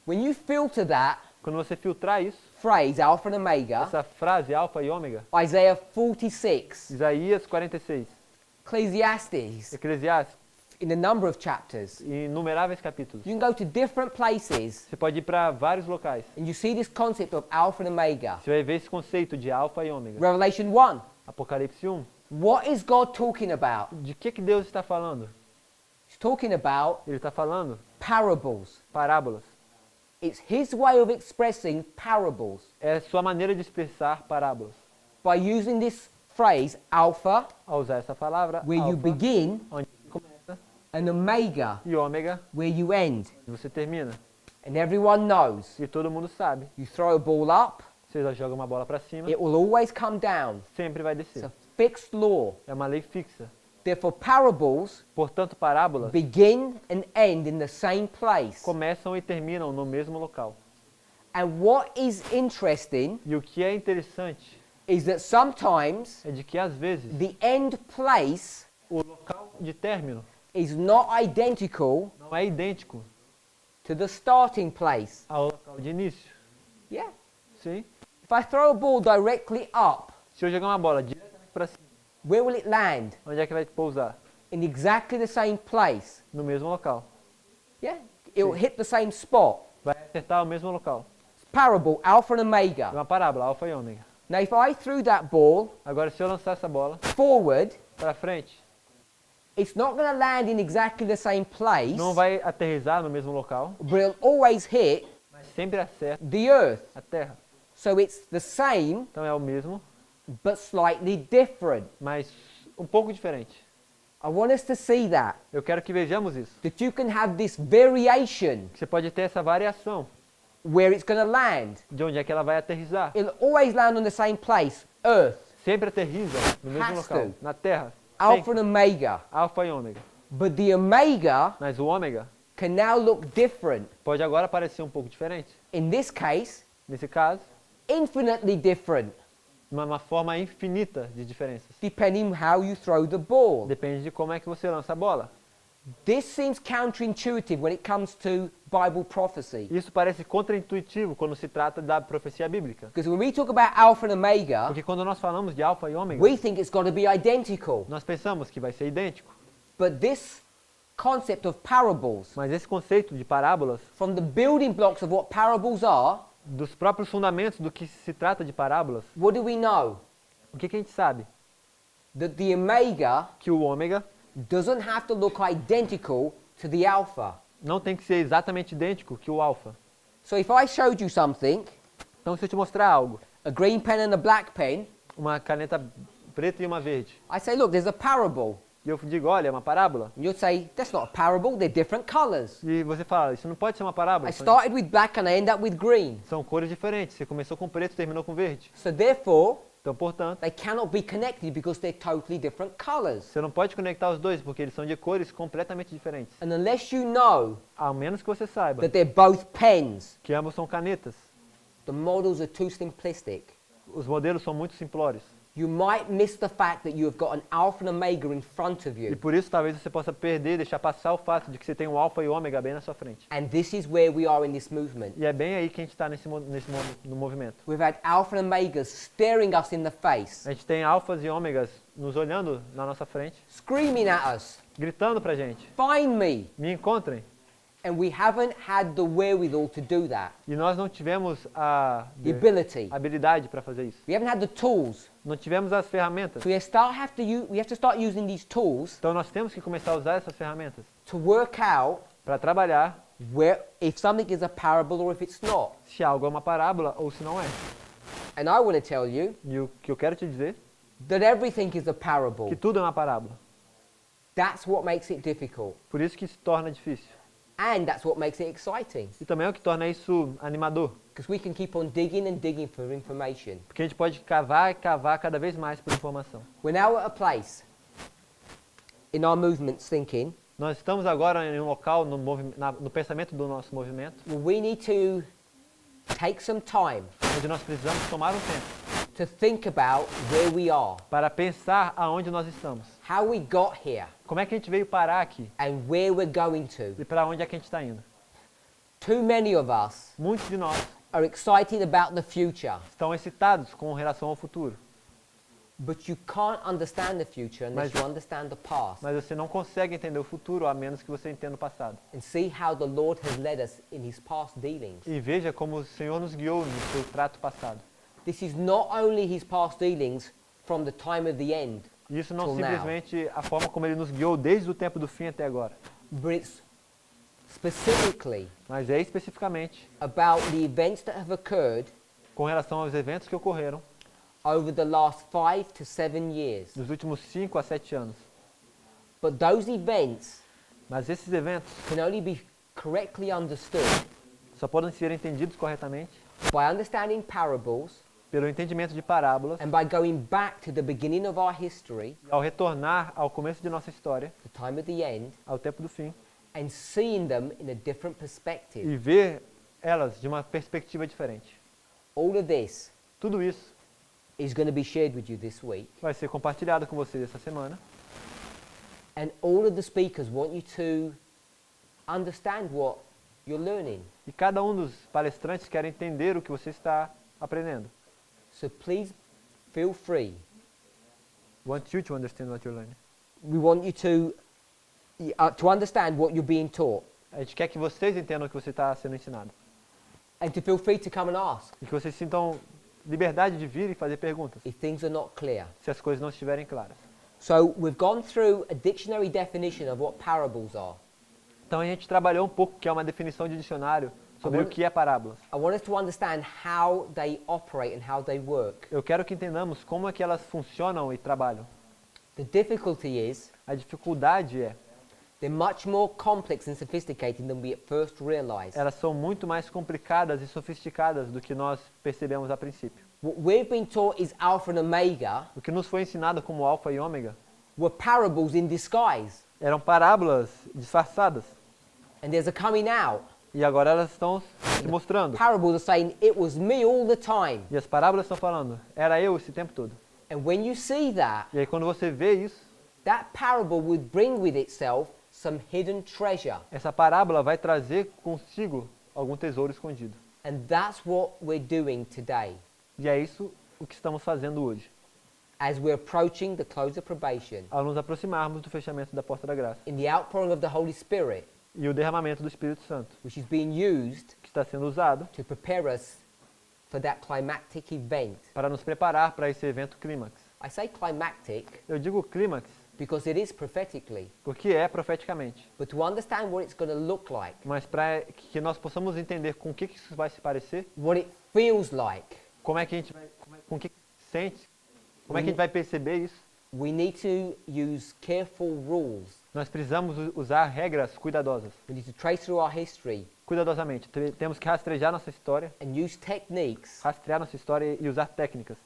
When you filter that Quando você filtrar isso, phrase, alpha and omega, essa frase alfa e ômega, Isaiah 46, Isaías 46, Ecclesiastes, Eclesiastes, in a number of chapters, e inumeráveis capítulos. you can go to different places Você pode ir para vários locais. and you see this concept of alpha and omega. Você vai ver esse conceito de alfa e ômega. Revelation 1, Apocalipse 1. what is God talking about? De que Deus está falando? He's talking about Ele está falando parables. parábolas. It's his way of expressing parables É a sua maneira de expressar parábolas. by using this phrase alpha, Ao usar essa palavra, where you alfa, begin, onde começa, and omega, e ômega, where you end. onde você termina. And everyone knows E todo mundo sabe. you throw a ball up, Você joga uma bola para cima, it will always come down. sempre vai It's descer. a fixed law. É uma lei fixa. Therefore, parables Portanto, parábolas begin and end in the same place. começam e terminam no mesmo local. And what is interesting E o que é interessante is that sometimes é de que às vezes the end place o local de término is not identical não é idêntico to the starting place. ao local de início. Yeah. Sim? If I throw a ball directly up, Se eu jogar uma bola diretamente para cima, where will it land? onde é que vai pousar? In exactly the same place. No mesmo local. Yeah. It will hit the same spot. Vai acertar o mesmo local. Parable, alpha and É omega. uma parábola, alfa e ômega. Now if I threw that ball Agora, se eu lançar essa bola forward, para frente, it's not going to land in exactly the same place, não vai aterrissar no mesmo local, but it'll always hit mas sempre acerta the earth. a terra. So it's the same, Então é o mesmo, but slightly different. mas um pouco diferente. I want us to see that. Eu quero que vejamos isso. That you can have this variation Você pode ter essa variação where it's going to land. de onde é que ela vai aterrissar. It'll always land on the same place, earth, Sempre aterrissa no mesmo Has local, to. na terra. alpha Sempre. and omega. Alfa e ômega. But the omega Mas o ômega can now look different. pode agora parecer um pouco diferente. In this case, Nesse caso, infinitely different, uma forma infinita de diferenças. depending how you throw the ball. Depende de como é que você lança a bola. This seems counterintuitive when it comes to Bible prophecy. Isso parece contraintuitivo quando se trata da profecia bíblica. Because when we talk about alpha and omega, Porque quando nós falamos de alfa e ômega, we think it's got to be identical. nós pensamos que vai ser idêntico. But this concept of parables, Mas esse conceito de parábolas, from the building blocks of what parables are, dos próprios fundamentos do que se trata de parábolas, what do we know? o que a gente sabe? That the omega Que o ômega doesn't have to look identical to the alpha. não tem que ser exatamente idêntico que o alfa. So if I showed you something, Então, se eu te mostrar algo, a green pen and a black pen, uma caneta preta e uma verde, I say, look, there's a parable. e eu digo, olha, é uma parábola, And you'd say, that's not a parable, they're different colors. e você fala, isso não pode ser uma parábola, I started with black and I end up with green. são cores diferentes, você começou com preto e terminou com verde. So therefore, Então, portanto, they cannot be connected because they're totally different colors. você não pode conectar os dois, porque eles são de cores completamente diferentes. And unless you know Ao menos que você saiba that they're both pens, que ambos são canetas. the models are too simplistic. Os modelos são muito simplórios. You might miss the fact that you have got an alpha and omega in front of E you. por isso talvez você possa perder, deixar passar o fato de que você tem um alfa e ômega bem na sua frente. And this is where we are in this movement. E é bem aí que a gente está no movimento. We've had alpha and omegas staring us in the face, A gente tem alfas e ômegas nos olhando na nossa frente, screaming at us, gritando pra gente, find me. me encontrem. And we haven't had the wherewithal to do that, E nós não tivemos a the ability. habilidade para fazer isso. We haven't had the tools. Não tivemos as ferramentas. So we have to start using these tools Então nós temos que começar a usar essas ferramentas to work out para trabalhar where, if something is a parable or if it's not. se algo é uma parábola ou se não é. And I want to tell you E o que eu quero te dizer that everything is a é parable. que tudo é uma parábola. That's what makes it difficult. Por isso que se torna difícil. And that's what makes it exciting. E também é o que torna isso animador. Because we can keep on digging and digging for information. Porque a gente pode cavar e cavar cada vez mais por informação. We're now at a place in our movements thinking, Nós estamos agora em um local no pensamento do nosso movimento, well, we need to take some time onde nós precisamos tomar um tempo to think about where we are, para pensar aonde nós estamos. how we got here, Como é que a gente veio parar aqui and where we're going to. e para onde é que a gente está indo? Too many of us Muitos de nós are excited about the future, estão excitados com relação ao futuro, but you can't understand the future unless Mas- you understand the past mas você não consegue entender o futuro a menos que você entenda o passado. and see how the Lord has led us in his past dealings. E veja como o Senhor nos guiou no seu trato passado. This is not only his past dealings from the time of the end, E isso não Till now. simplesmente a forma como ele nos guiou desde o tempo do fim até agora, but it's specifically mas é especificamente about the events that have occurred com relação aos eventos que ocorreram over the last 5 to 7 years. nos últimos 5 a 7 anos. But those events Mas esses eventos can only be correctly understood só podem ser entendidos corretamente by understanding parables pelo entendimento de parábolas and by going back to the beginning of our history, e ao retornar ao começo de nossa história, the time of the end, ao tempo do fim, and seeing them in a different perspective. e ver elas de uma perspectiva diferente. All of this Tudo isso is going to be shared with you this week. vai ser compartilhado com vocês essa semana. And all of the speakers want you to understand what you're learning. E cada um dos palestrantes quer entender o que você está aprendendo. So please feel free. Want you to understand what you're learning. We want you to understand what you're being taught. A gente quer que vocês entendam o que você está sendo ensinado. And to feel free to come and ask E que vocês sintam liberdade de vir e fazer perguntas, if things are not clear. se as coisas não estiverem claras. So we've gone through a dictionary definition of what parables are. Então a gente trabalhou um pouco, que é uma definição de dicionário, sobre o que é parábolas. I want us to understand how they operate and how they work. Eu quero que entendamos como é que elas funcionam e trabalham. The difficulty is A dificuldade é, they're much more complex and sophisticated than we at first realize. elas são muito mais complicadas e sofisticadas do que nós percebemos a princípio. What we've been taught is Alpha and Omega O que nos foi ensinado como alfa e ômega were parables in disguise. eram parábolas disfarçadas. And there's a coming out. E agora elas estão se mostrando. Parables are saying, it was me all the time. E as parábolas estão falando, era eu esse tempo todo. And when you see that, E aí quando você vê isso, that parable would bring with itself some hidden treasure. essa parábola vai trazer consigo algum tesouro escondido. And that's what we're doing today E é isso o que estamos fazendo hoje, as we're approaching the close of probation ao nos aproximarmos do fechamento da porta da graça in the outpouring of the Holy Spirit, e o derramamento do Espírito Santo, which is being used que está sendo usado to prepare us for that climactic event. para nos preparar para esse evento clímax. I say climactic Eu digo clímax because it is prophetically, porque é profeticamente, but to understand what it's going to look like, mas para que nós possamos entender com o que isso vai se parecer, what it feels like, como é que a gente vai, com o que sente, como é que a gente vai perceber isso, we need to use careful rules. nós precisamos usar regras cuidadosas, We need to trace through our history cuidadosamente. Temos que rastrear nossa história, and use techniques rastrear nossa história e usar técnicas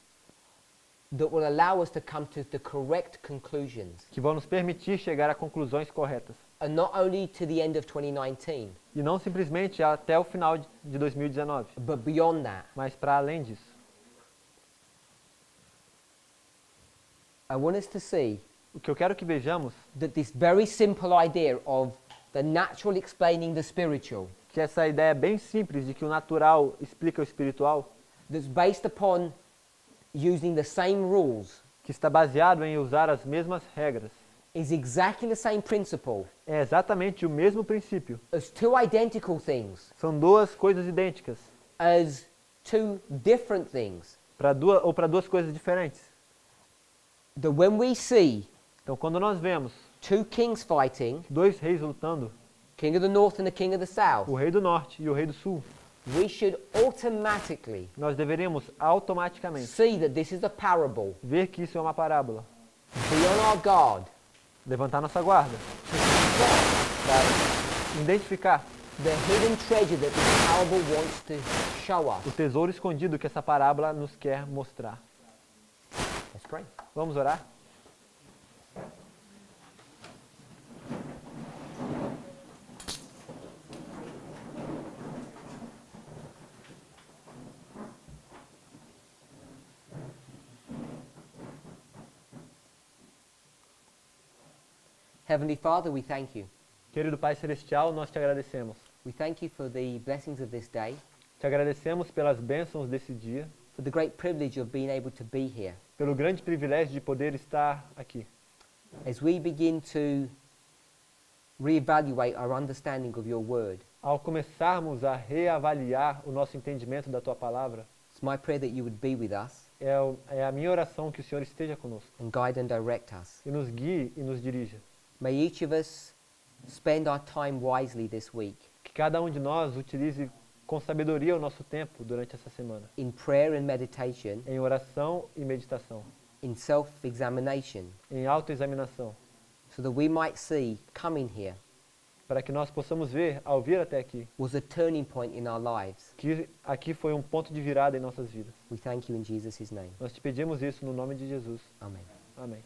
that will allow us to come to the correct conclusions, que vão nos permitir chegar a conclusões corretas. and not only to the end of 2019, E não simplesmente até o final de 2019, but beyond that. mas para além disso. I want us to see O que eu quero que vejamos that this very simple idea of the natural explaining the spiritual, que essa ideia bem simples de que o natural explica o espiritual, that's based upon using the same rules, que está baseado em usar as mesmas regras, is exactly the same principle é exatamente o mesmo princípio. as two identical things, São duas coisas idênticas, as two different things. para duas coisas diferentes. That when we see Então, quando nós vemos two kings fighting, dois reis lutando, King of the North and the King of the South, o rei do norte e o rei do sul, we should automatically nós deveríamos automaticamente see that this is a parable. ver que isso é uma parábola, Be on our guard. levantar nossa guarda, para identificar The hidden treasure that this parable wants to show o us. tesouro escondido que essa parábola nos quer mostrar. Let's pray. Vamos orar? Heavenly Father, we thank you. Querido Pai Celestial, nós te agradecemos. We thank you for the blessings of this day, Te agradecemos pelas bênçãos desse dia, for the great privilege of being able to be here. pelo grande privilégio de poder estar aqui. As we begin to reevaluate our understanding of your word, Ao começarmos a reavaliar o nosso entendimento da Tua Palavra, it's my prayer that you would be with us é a minha oração que o Senhor esteja conosco and guide and direct us. e nos guie e nos dirija. May each of us spend our time wisely this week Que cada um de nós utilize com sabedoria o nosso tempo durante essa semana, in prayer and meditation, em oração e meditação, in self-examination, em autoexaminação, so that we might see coming here para que nós possamos ver, ao vir até aqui, was a turning point in our lives. que aqui foi um ponto de virada em nossas vidas. We thank you in Jesus' name. Nós te pedimos isso no nome de Jesus. Amen. Amém.